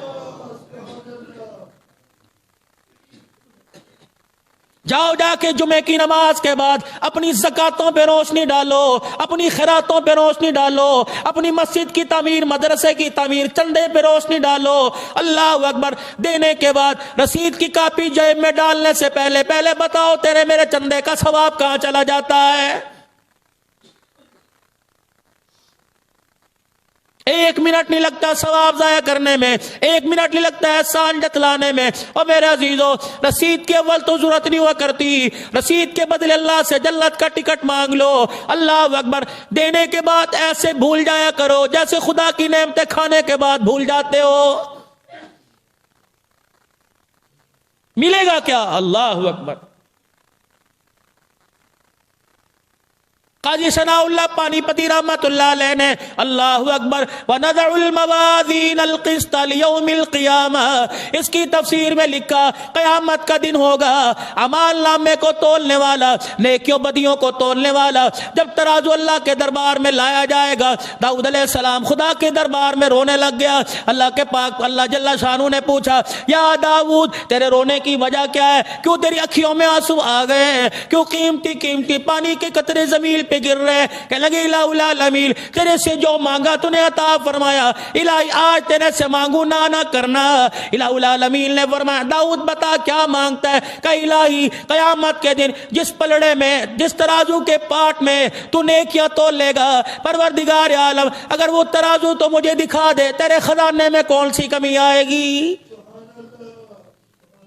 جاؤ جا کے جمعے کی نماز کے بعد اپنی زکاتوں پہ روشنی ڈالو، اپنی خیراتوں پہ روشنی ڈالو، اپنی مسجد کی تعمیر، مدرسے کی تعمیر، چندے پہ روشنی ڈالو۔ اللہ اکبر۔ دینے کے بعد رسید کی کاپی جیب میں ڈالنے سے پہلے پہلے بتاؤ تیرے میرے چندے کا ثواب کہاں چلا جاتا ہے؟ 1 منٹ نہیں لگتا ثواب ضائع کرنے میں، 1 منٹ نہیں لگتا احسان جتلانے میں۔ اور میرے عزیزو رسید کے اول تو ضرورت نہیں ہوا کرتی، رسید کے بدلے اللہ سے جنت کا ٹکٹ مانگ لو۔ اللہ اکبر۔ دینے کے بعد ایسے بھول جایا کرو جیسے خدا کی نعمتیں کھانے کے بعد بھول جاتے ہو۔ ملے گا کیا؟ اللہ اکبر۔ قاضی ثناء اللہ پانی پتی رحمت اللہ علیہ نے اللہ اکبر وَنَضَعُ الْمَوَازِينَ الْقِسْطَ لِيَوْمِ الْقِيَامَةِ، اس کی تفسیر میں لکھا قیامت کا دن ہوگا، اعمال نامے کو تولنے والا، نیکیوں بدیوں کو تولنے والا جب ترازو اللہ کے دربار میں لایا جائے گا۔ داؤد علیہ السلام خدا کے دربار میں رونے لگ گیا، اللہ کے پاک اللہ جل شانہ نے پوچھا یا داؤد تیرے رونے کی وجہ کیا ہے؟ کیوں تیری اکھیوں میں آنسو آ گئے ہیں؟ کیوں قیمتی پانی کے قطرے زمین پہ گر رہے؟ کہنے لگے الہ العالمین تیرے سے جو مانگا تو نے عطا فرمایا، الہی آج تیرے سے مانگو نہ کرنا۔ الہ العالمین نے فرمایا داؤد بتا کیا مانگتا ہے؟ کہ الہی قیامت کے دن جس پلڑے میں، جس ترازو کے پاٹ میں تو نیکیاں تول لے گا، پروردگار عالم اگر وہ ترازو تو مجھے دکھا دے، تیرے خزانے میں کون سی کمی آئے گی؟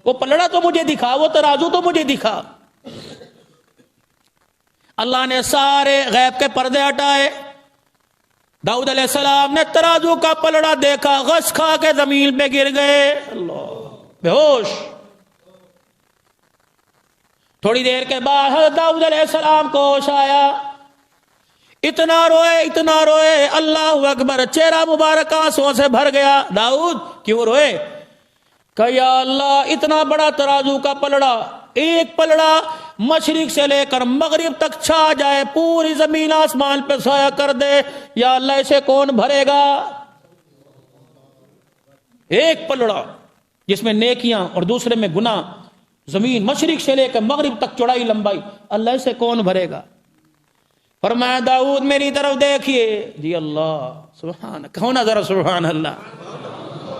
وہ پلڑا تو مجھے دکھا، وہ ترازو تو مجھے دکھا۔ اللہ نے سارے غیب کے پردے ہٹائے، داؤد علیہ السلام نے ترازو کا پلڑا دیکھا، غش کھا کے زمین پہ گر گئے، اللہ بے ہوش۔ تھوڑی دیر کے بعد حضرت داؤد علیہ السلام کو ہوش آیا، اتنا روئے اللہ اکبر، چہرہ مبارک آنسوؤں سے بھر گیا۔ داؤد کیوں روئے؟ کہ یا اللہ اتنا بڑا ترازو کا پلڑا، ایک پلڑا مشرق سے لے کر مغرب تک چھا جائے، پوری زمین آسمان پہ سایہ کر دے، یا اللہ اسے کون بھرے گا؟ ایک پلڑا جس میں نیکیاں اور دوسرے میں گناہ، زمین مشرق سے لے کر مغرب تک چوڑائی لمبائی، اللہ اسے کون بھرے گا؟ فرمایا داؤد میری طرف دیکھیے۔ جی اللہ سبحان، کہو نا ذرا سبحان اللہ۔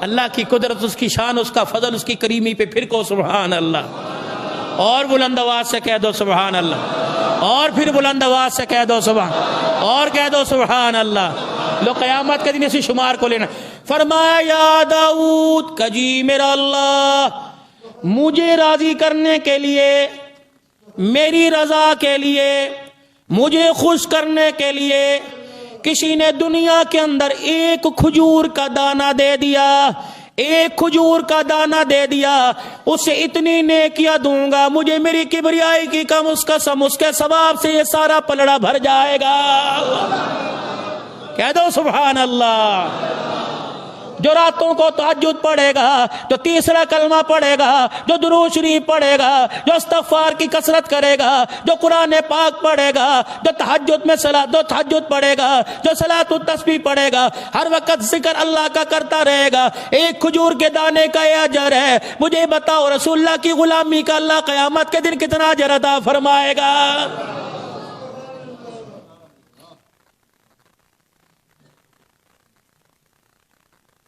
اللہ کی قدرت، اس کی شان، اس کا فضل، اس کی کریمی پہ پھر کو سبحان اللہ، اور بلند آواز سے کہہ دو سبحان اللہ، اور پھر بلند آواز سے کہہ دو سبحان، اور کہہ دو سبحان اللہ۔ لو قیامت کے دن اسی شمار کو لینا۔ فرمایا یا داؤد کہ جی میرا اللہ مجھے راضی کرنے کے لیے، میری رضا کے لیے، مجھے خوش کرنے کے لیے کسی نے دنیا کے اندر ایک کھجور کا دانہ دے دیا، ایک کھجور کا دانہ دے دیا، اسے اتنی نیکیاں دوں گا، مجھے میری کبریائی کی کم اس قسم، اس کے ثواب سے یہ سارا پلڑا بھر جائے گا۔ کہہ دو سبحان اللہ۔ جو راتوں کو تہجد پڑھے گا، جو تیسرا کلمہ پڑھے گا، جو درود شریف پڑھے گا، جو استغفار کی کثرت کرے گا، جو قرآن پاک پڑھے گا، جو تہجد میں جو تہجد پڑھے گا، جو صلاۃ التسبیح پڑھے گا، ہر وقت ذکر اللہ کا کرتا رہے گا، ایک کھجور کے دانے کا یہ اجر ہے۔ مجھے بتاؤ رسول اللہ کی غلامی کا اللہ قیامت کے دن کتنا اجر عطا فرمائے گا؟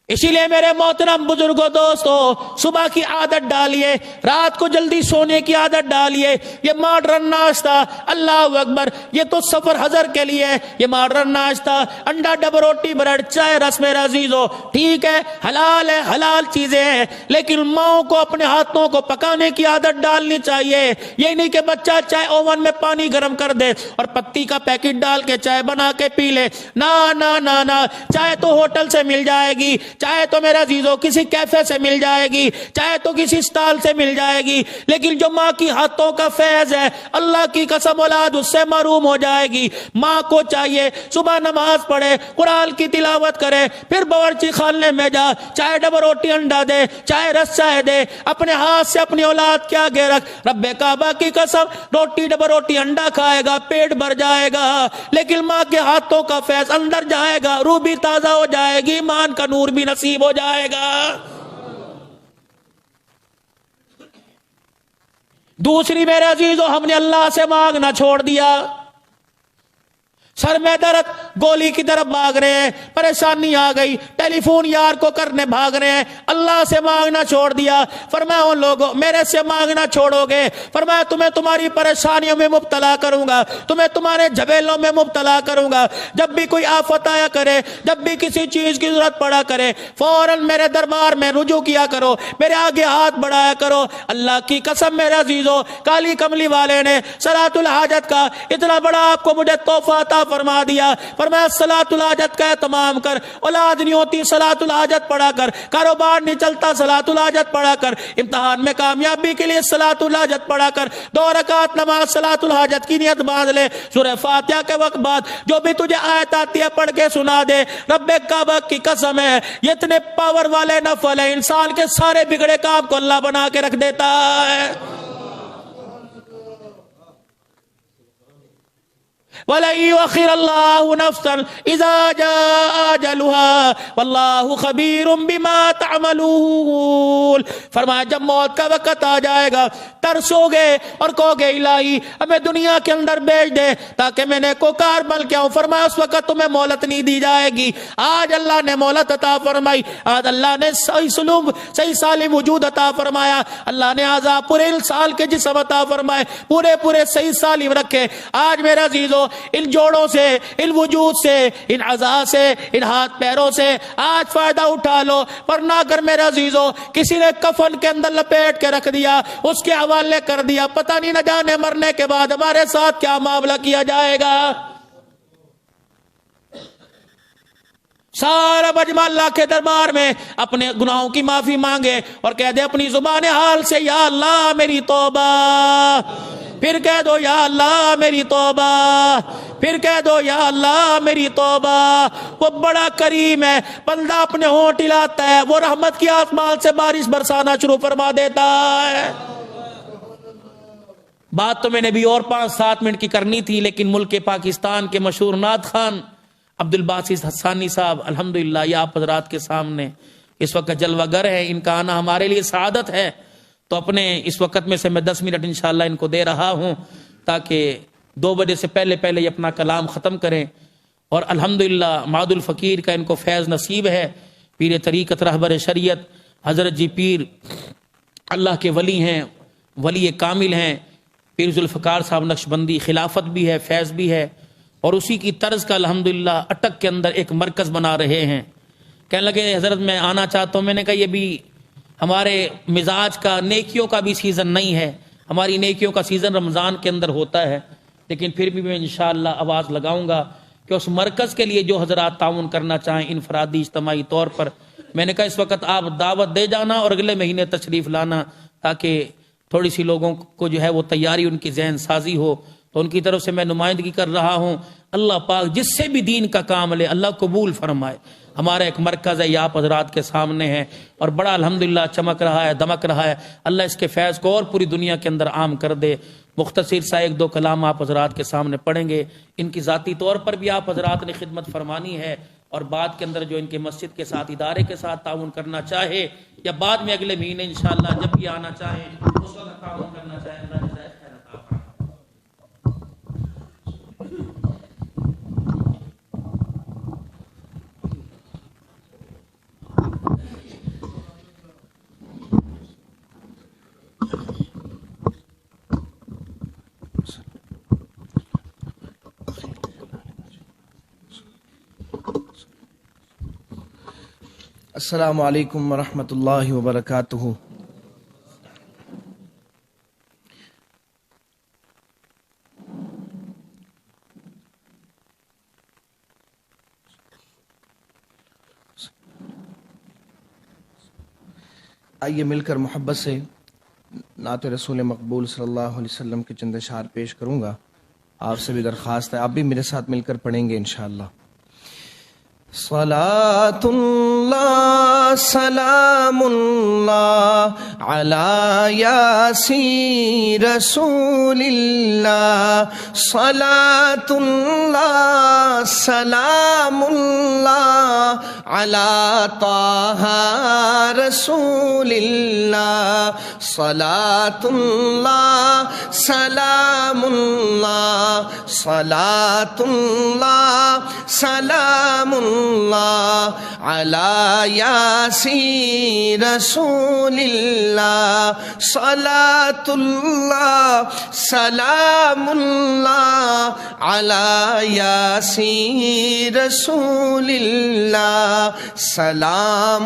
اسی لیے میرے محترم بزرگوں دوستو، صبح کی عادت ڈالیے، رات کو جلدی سونے کی عادت ڈالیے۔ یہ ماڈرن ناشتہ، اللہ اکبر، یہ تو سفر حضر کے لیے یہ ماڈرن ناشتہ، انڈا ڈبل روٹی بریڈ چائے رس میرا عزیزو، ٹھیک ہے حلال چیزیں ہیں، لیکن ماؤں کو اپنے ہاتھوں کو پکانے کی عادت ڈالنی چاہیے۔ یہ نہیں کہ بچہ چائے اوون میں پانی گرم کر دے اور پتی کا پیکٹ ڈال کے چائے بنا کے پی لے، نا نا نا نا، چائے تو ہوٹل سے مل جائے گی، چاہے تو میرا عزیزو کسی کیفے سے مل جائے گی، چاہے تو کسی سٹال سے مل جائے گی، لیکن جو ماں کی ہاتھوں کا فیض ہے، اللہ کی قسم اولاد اس سے محروم ہو جائے گی۔ ماں کو چاہیے صبح نماز پڑھے، قرآن کی تلاوت کرے، پھر باورچی خانے میں جا، چاہے ڈبل روٹی انڈا دے، چاہے رس چائے دے، اپنے ہاتھ سے اپنی اولاد کے آگے رکھ۔ رب کعبہ کی قسم روٹی ڈبل روٹی انڈا کھائے گا، پیٹ بھر جائے گا، لیکن ماں کے ہاتھوں کا فیض اندر جائے گا، روح بھی تازہ ہو جائے گی، ایمان کا نور بھی نصیب ہو جائے گا۔ دوسری میرے عزیزو، ہم نے اللہ سے مانگنا چھوڑ دیا، سر میں درد، گولی کی طرف بھاگ رہے ہیں، پریشانی آ گئی، ٹیلی فون یار کو کرنے بھاگ رہے ہیں، اللہ سے مانگنا چھوڑ دیا۔ فرمایا ان لوگوں میرے سے مانگنا چھوڑو گے، فرمایا تمہیں تمہاری پریشانیوں میں مبتلا کروں گا، تمہیں تمہارے جھمیلوں میں مبتلا کروں گا۔ جب بھی کوئی آفت آیا کرے، جب بھی کسی چیز کی ضرورت پڑا کرے، فوراً میرے دربار میں رجوع کیا کرو، میرے آگے ہاتھ بڑھایا کرو۔ اللہ کی قسم میرے عزیزو، کالی کملی والے نے صلاۃ الحاجت کا اتنا بڑا آپ کو مجھے تحفہ عطا فرما دیا، فرمایا صلاۃ الحاجت کا اہتمام کر، اولاد نہیں ہوتی صلاۃ الحاجت پڑھا کر، کاروبار نہیں چلتا صلاۃ الحاجت پڑھا کر، امتحان میں کامیابی کے لیے صلاۃ الحاجت پڑھا کر، 2 رکعت نماز صلاۃ الحاجت کی نیت باندھ لے، سورہ فاتحہ کے وقت بعد جو بھی تجھے آیت آتی ہے پڑھ کے سنا دے۔ رب کعبہ کی قسم ہے یہ اتنے پاور والے نفل ہے، انسان کے سارے بگڑے کام کو اللہ بنا کے رکھ دیتا ہے۔ وَلَن يُؤَخِّرَ اللَّهُ نَفْسًا إِذَا جَاءَ أَجَلُهَا وَاللَّهُ خَبِيرٌ بِمَا تَعْمَلُونَ۔ فرمایا جب موت کا وقت آ جائے گا ترسو گے اور کہو گے الہی ہمیں دنیا کے اندر بھیج دے تاکہ میں نیکوکار بن کے آؤں۔ فرمایا اس وقت تمہیں مہلت نہیں دی جائے گی۔ آج اللہ نے مہلت عطا فرمائی، آج اللہ نے صحیح سلوک، صحیح سالم وجود عطا فرمایا، اللہ نے عذاب پورے انسان کے جسم عطا فرمائے، پورے صحیح سالم رکھے۔ آج میرا عزیزو ان جوڑوں سے، ان وجود سے، ان اعضاء سے، ان ہاتھ پیروں سے آج فائدہ اٹھا لو، ورنہ اگر میرا عزیزو کسی نے کفن کے اندر لپیٹ کے رکھ دیا، اس کے حوالے کر دیا، پتہ نہیں نہ جانے مرنے کے بعد ہمارے ساتھ کیا معاملہ کیا جائے گا۔ سارا مجمع اللہ کے دربار میں اپنے گناہوں کی معافی مانگے اور کہہ دے اپنی زبان حال سے یا اللہ میری توبہ، پھر کہہ دو یا اللہ میری توبہ، پھر کہہ دو یا اللہ میری توبہ۔ وہ بڑا کریم ہے، بندہ اپنے ہونٹ ہلاتا ہے وہ رحمت کی آسمان سے بارش برسانا شروع فرما دیتا ہے۔ بات تو میں نے بھی اور 5-7 منٹ کی کرنی تھی، لیکن ملک پاکستان کے مشہور نعت خوان عبد الباسط حسانی صاحب الحمدللہ یہ آپ حضرات کے سامنے اس وقت جلوہ گر ہے، ان کا آنا ہمارے لیے سعادت ہے، تو اپنے اس وقت میں سے میں 10 منٹ انشاءاللہ ان کو دے رہا ہوں تاکہ 2 بجے سے پہلے یہ اپنا کلام ختم کریں، اور الحمدللہ معاد الفقیر کا ان کو فیض نصیب ہے۔ پیر طریقت رہبر شریعت حضرت جی پیر اللہ کے ولی ہیں، ولی کامل ہیں، پیر ذوالفقار صاحب نقشبندی، خلافت بھی ہے، فیض بھی ہے، اور اسی کی طرز کا الحمدللہ اٹک کے اندر ایک مرکز بنا رہے ہیں۔ کہنے لگے حضرت میں آنا چاہتا ہوں، میں نے کہا یہ بھی ہمارے مزاج کا، نیکیوں کا بھی سیزن نہیں ہے، ہماری نیکیوں کا سیزن رمضان کے اندر ہوتا ہے، لیکن پھر بھی میں انشاءاللہ آواز لگاؤں گا کہ اس مرکز کے لیے جو حضرات تعاون کرنا چاہیں انفرادی اجتماعی طور پر، میں نے کہا اس وقت آپ دعوت دے جانا اور اگلے مہینے تشریف لانا، تاکہ تھوڑی سی لوگوں کو جو ہے وہ تیاری، ان کی ذہن سازی ہو، تو ان کی طرف سے میں نمائندگی کر رہا ہوں۔ اللہ پاک جس سے بھی دین کا کام لے اللہ قبول فرمائے۔ ہمارا ایک مرکز ہے، یہ آپ حضرات کے سامنے ہے، اور بڑا الحمدللہ چمک رہا ہے، دمک رہا ہے۔ اللہ اس کے فیض کو اور پوری دنیا کے اندر عام کر دے۔ مختصر سا ایک دو کلام آپ حضرات کے سامنے پڑھیں گے۔ ان کی ذاتی طور پر بھی آپ حضرات نے خدمت فرمانی ہے، اور بعد کے اندر جو ان کے مسجد کے ساتھ، ادارے کے ساتھ تعاون کرنا چاہے، یا بعد میں اگلے مہینے انشاءاللہ جب بھی آنا چاہیں اس وقت تعاون کرنا چاہیں، اللہ جزائے خیر عطا فرمائے۔ السلام علیکم ورحمۃ اللہ وبرکاتہ۔ آئیے مل کر محبت سے نعت رسول مقبول صلی اللہ علیہ وسلم کے چند اشعار پیش کروں گا۔ آپ سے بھی درخواست ہے آپ بھی میرے ساتھ مل کر پڑھیں گے انشاءاللہ۔ صلاۃ اللہ سلام اللہ علی یاسین رسول اللہ، صلاۃ اللہ سلام اللہ علی طہ رسول اللہ، صلاۃ اللہ سلام اللہ، صلاۃ اللہ سلام اللہ علی یاسین رسول اللہ، صلاۃ اللہ سلام اللہ علی یاسین رسول اللہ، سلام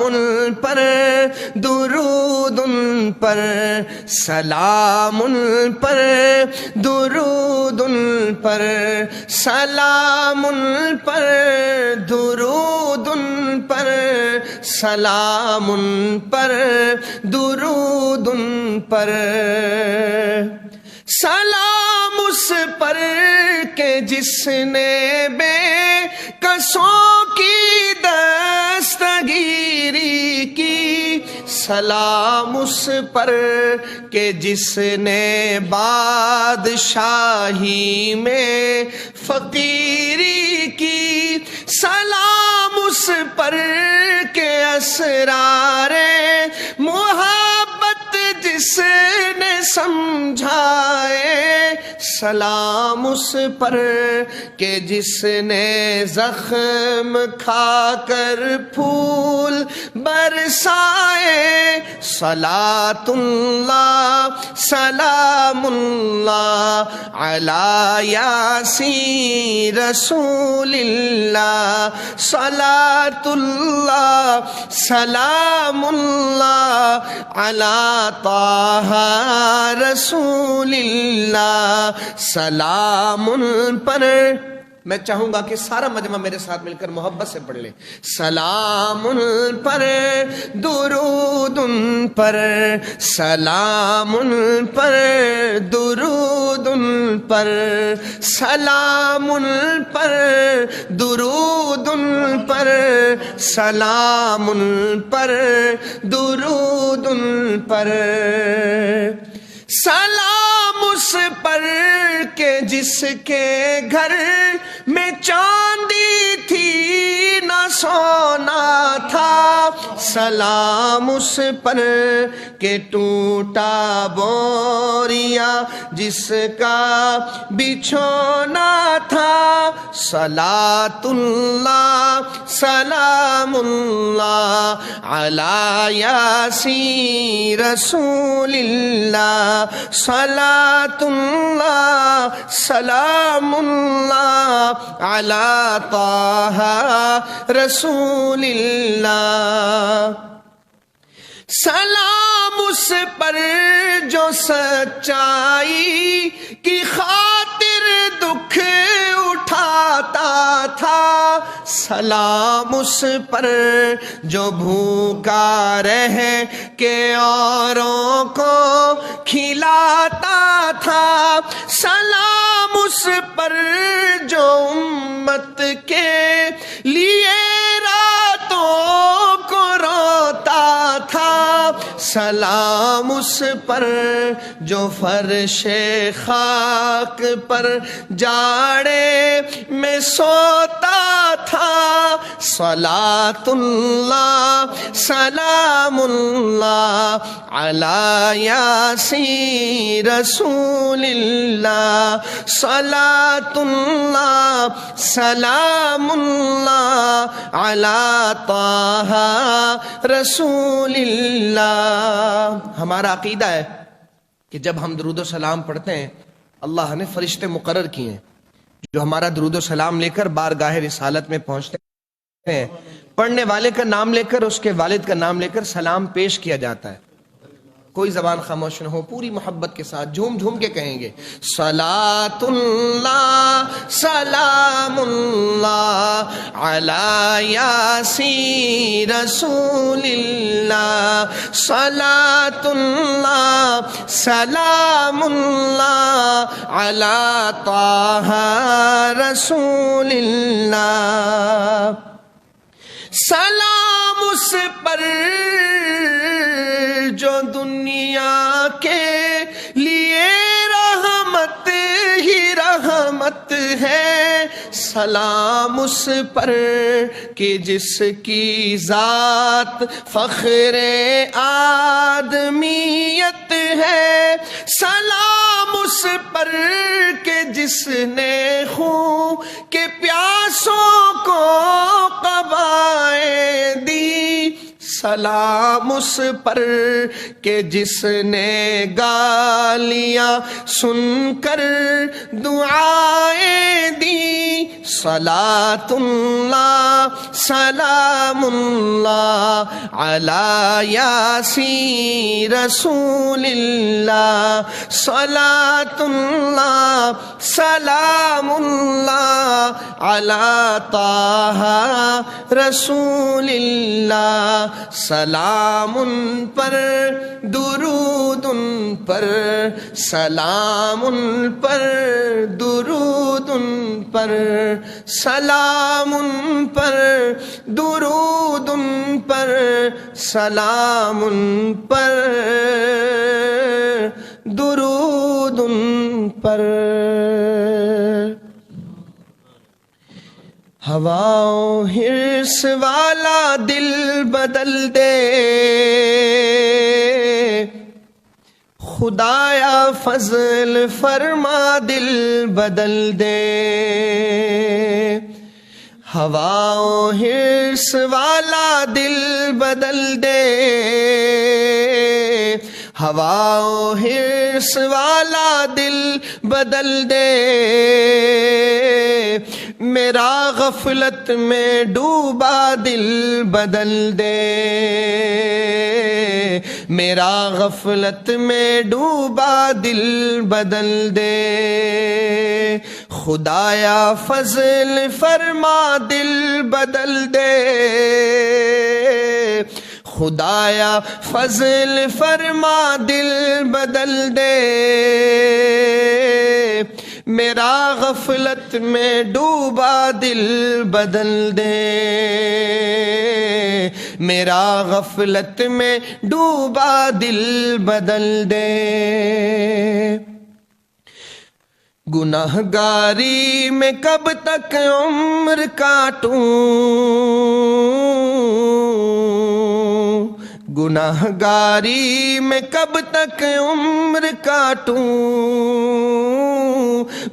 پر درود پر، سلام پر درود پر، سلام پر درود پر، سلام پر درود پر، سلام اس پر کہ جس نے بے کسوں کی دستگیری کی، سلام اس پر کہ جس نے بادشاہی میں فقیری کی، سلام اس پر کہ اسرار محبت جس نے سمجھائے، سلام اس پر کہ جس نے زخم کھا کر پھول برسائے، صلاۃ اللہ سلام اللہ علی یاسین رسول اللہ، صلاۃ اللہ سلام اللہ علی طہ رسول اللہ، سلام پر، میں چاہوں گا کہ سارا مجمع میرے ساتھ مل کر محبت سے پڑھ لیں، سلام پر درود پر، سلام پر درود پر، سلام پر درود پر، سلام پر درود پر، سلام اس پر کہ جس کے گھر میں چاندی تھی نہ سونا تھا سلام اس پر کہ ٹوٹا بوریا جس کا بچھونا تھا صلاۃ اللہ سلام اللہ علی یاسین رسول اللہ صلاۃ اللہ سلام اللہ علی طہ رسول اللہ سلام اس پر جو سچائی کی خاطر دکھ اٹھاتا تھا سلام اس پر جو بھوکا رہ کے اوروں کو کھلاتا تھا سلام اس پر جو امت کے لیے راتوں کو روتا تھا سلام اس پر جو فرش خاک پر جاڑے میں سوتا تھا صلاۃ اللہ سلام اللہ علی یاسین رسول اللہ صلاۃ اللہ سلام اللہ علی طہ رسول اللہ۔ ہمارا عقیدہ ہے کہ جب ہم درود و سلام پڑھتے ہیں اللہ نے فرشتے مقرر کیے ہیں جو ہمارا درود و سلام لے کر بارگاہ رسالت میں پہنچتے ہیں، پڑھنے والے کا نام لے کر اس کے والد کا نام لے کر سلام پیش کیا جاتا ہے۔ کوئی زبان خاموش نہ ہو، پوری محبت کے ساتھ جھوم جھوم کے کہیں گے صلاۃ اللہ سلام اللہ علی یاسین رسول اللہ صلاۃ اللہ سلام اللہ علی طہ رسول اللہ سلام اس پر جو دنیا کے لیے رحمت ہی رحمت ہے سلام اس پر کہ جس کی ذات فخر آدمیت ہے سلام اس پر کہ جس نے خون کے پیاسوں کو قبائیں دی سلام اس پر کہ جس نے گالیاں سن کر دعائیں دی صلاۃ اللہ سلام اللہ علی یاسین رسول اللہ صلاۃ اللہ سلام اللہ علی طہ رسول اللہ سلام پر درود پر سلام پر درود پر سلام پر درود پر سلام پر درود پر ہواؤں حرص والا دل بدل دے خدایا فضل فرما دل بدل دے ہواؤں حرص والا دل بدل دے ہواؤں حرص والا دل بدل دے میرا غفلت میں ڈوبا دل بدل دے میرا غفلت میں ڈوبا دل بدل دے خدایا فضل فرما دل بدل دے خدایا فضل فرما دل بدل دے میرا غفلت میں ڈوبا دل بدل دے میرا غفلت میں ڈوبا دل بدل دے گناہگاری میں کب تک عمر کاٹوں، گناہگاری میں کب تک عمر کاٹوں،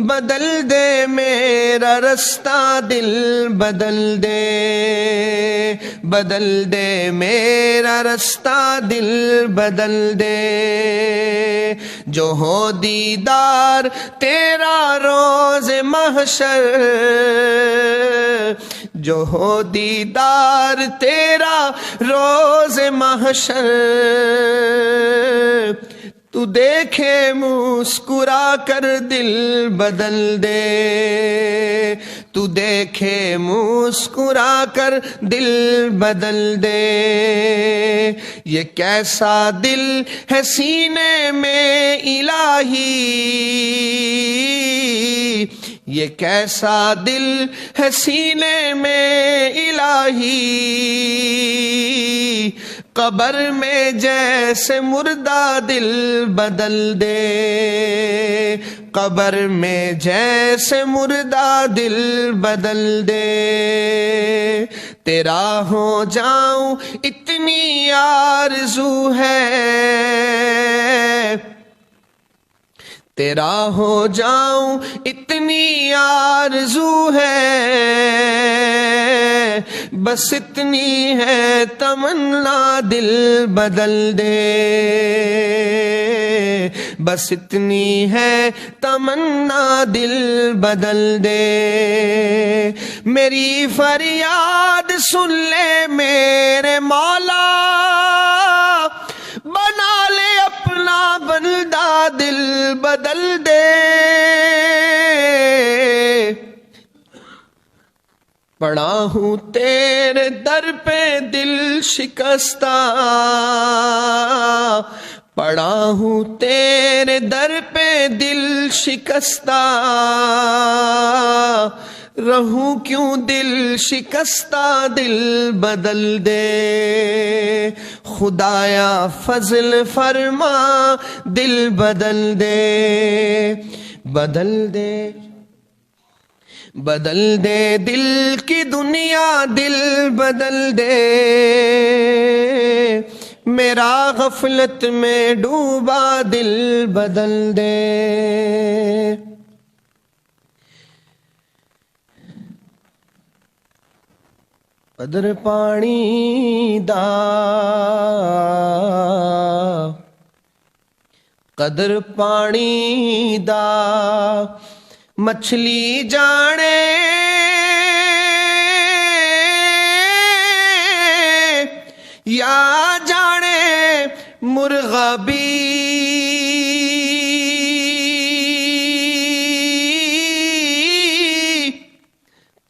بدل دے میرا رستہ دل بدل دے، بدل دے میرا رستہ دل بدل دے، جو ہو دیدار تیرا روز محشر، جو ہو دیدار تیرا روز محشر، تو دیکھے مسکرا کر دل بدل دے، تو دیکھے مسکرا کر دل بدل دے، یہ کیسا دل ہے سینے میں الہی، یہ کیسا دل ہے سینے میں الہی، قبر میں جیسے مردہ دل بدل دے، قبر میں جیسے مردہ دل بدل دے، تیرا ہو جاؤں اتنی آرزو ہے، تیرا ہو جاؤں اتنی آرزو ہے، بس اتنی ہے تمنا دل بدل دے، بس اتنی ہے تمنا دل بدل دے، میری فریاد سن لے میرے مولا، بنا لے اپنا بندہ دل بدل دے، پڑا ہوں تیرے در پہ دل شکستہ، پڑا ہوں تیرے در پہ دل شکستہ، رہوں کیوں دل شکستہ دل بدل دے، خدایا فضل فرما دل بدل دے، بدل دے، بدل دے دل کی دنیا دل بدل دے، میرا غفلت میں ڈوبا دل بدل دے، قدر پانی دا، قدر پانی دا مچھلی جانے، یا جانے مرغا بھی،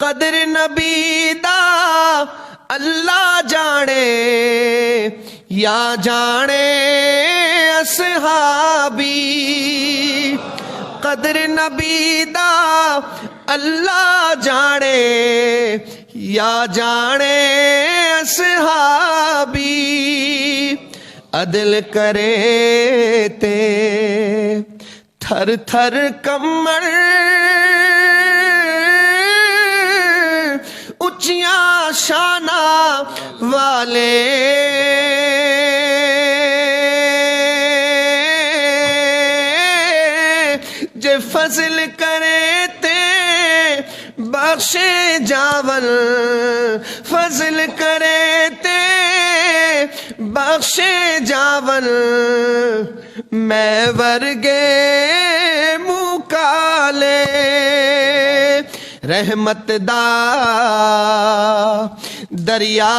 قدر نبی دا اللہ جانے، یا جانے اصحابی، قدر نبی دا اللہ جانے، یا جانے اصحابی، عدل کرے تے تھر تھر کمر، اونچیاں شانہ والے، جے فضل کرے تے بخشے جاول، فضل کرے تے بخشے جاول، میں ورگے مکالے، رحمت دا دریا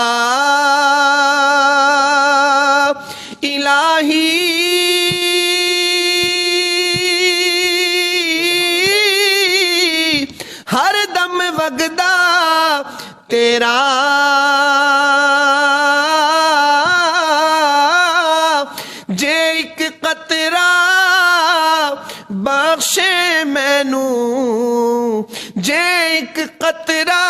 الہی، ہر دم وگدا تیرا، جے ایک قطرہ بخشے مینوں، جے ایک قطرہ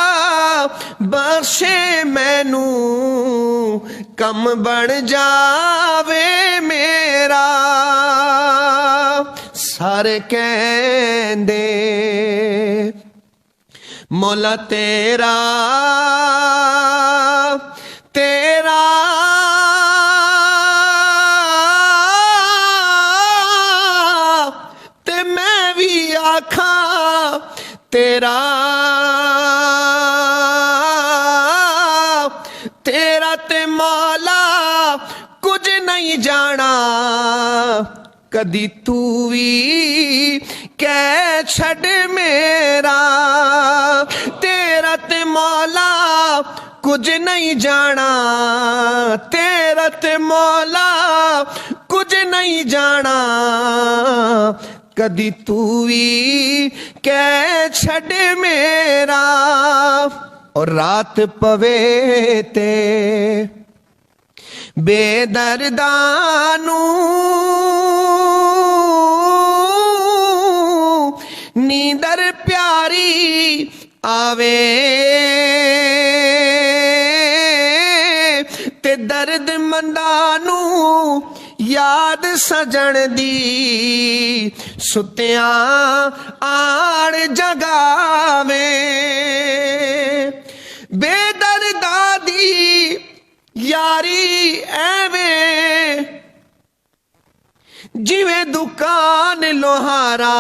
بخشے مینوں، کم بڑھ جاوے میرا، ਸਾਰੇ ਕਹਿੰਦੇ ਮੌਲਾ ਤੇਰਾ ਤੇਰਾ ਤੇ ਮੈਂ ਵੀ ਆਖਾਂ ਤੇਰਾ ਤੇਰਾ ਤੇ ਮੌਲਾ ਕੁਝ ਨਹੀਂ ਜਾਣਾ ਕਦੀ ਤੂੰ ਵੀ ਕਹਿ ਛੱਡ ਮੇਰਾ ਤੇਰਾ ਤੇ ਮੌਲਾ ਕੁਝ ਨਹੀਂ ਜਾਣਾ ਤੇਰਾ ਤੇ ਮੌਲਾ ਕੁਝ ਨਹੀਂ ਜਾਣਾ ਕਦੀ ਤੂੰ ਵੀ ਕਹਿ ਛੱਡ ਮੇਰਾ ਔਰ ਰਾਤ ਪਵੇ ਤੇ ਬੇਦਰਦਾਂ ਨੂੰ ਨੀਂਦਰ ਪਿਆਰੀ ਆਵੇ ਤੇ ਦਰਦ ਮੰਦਾਂ ਨੂੰ ਯਾਦ ਸਜਣ ਦੀ ਸੁੱਤਿਆਂ ਆਣ ਜਗਾਵੇ ਬੇਦਰਦਾਂ ਦੀ ਯਾਰੀ ਐਵੇਂ ਜਿਵੇਂ ਦੁਕਾਨ ਲੋਹਾਰਾ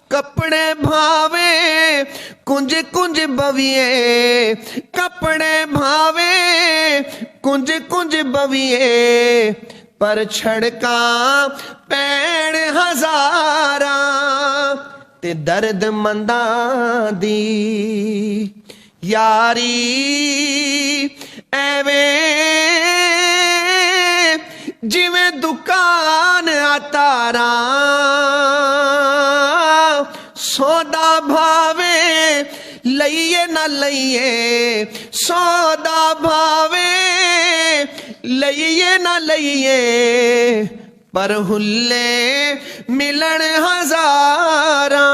ਕੱਪੜੇ ਭਾਵੇਂ ਕੁੰਜ ਕੁੰਜ ਬਵੀਏ ਕੱਪੜੇ ਭਾਵੇਂ ਕੁੰਜ ਕੁੰਜ ਬਵੀਏ ਪਰ ਛੜਕਾਂ ਪੈਣ ਹਜ਼ਾਰਾਂ ਤੇ ਦਰਦ ਮੰਦਾਂ ਦੀ ਯਾਰੀ ਐਵੇਂ ਜਿਵੇਂ ਦੁਕਾਨ ਆਤਾਰਾ ਸੌਦਾ ਭਾਵੇਂ ਲਈਏ ਨਾ ਲਈਏ ਸੌਦਾ ਭਾਵੇਂ ਲਈਏ ਨਾ ਲਈਏ ਪਰ ਹੁੱਲੇ ਮਿਲਣ ਹਜ਼ਾਰਾਂ।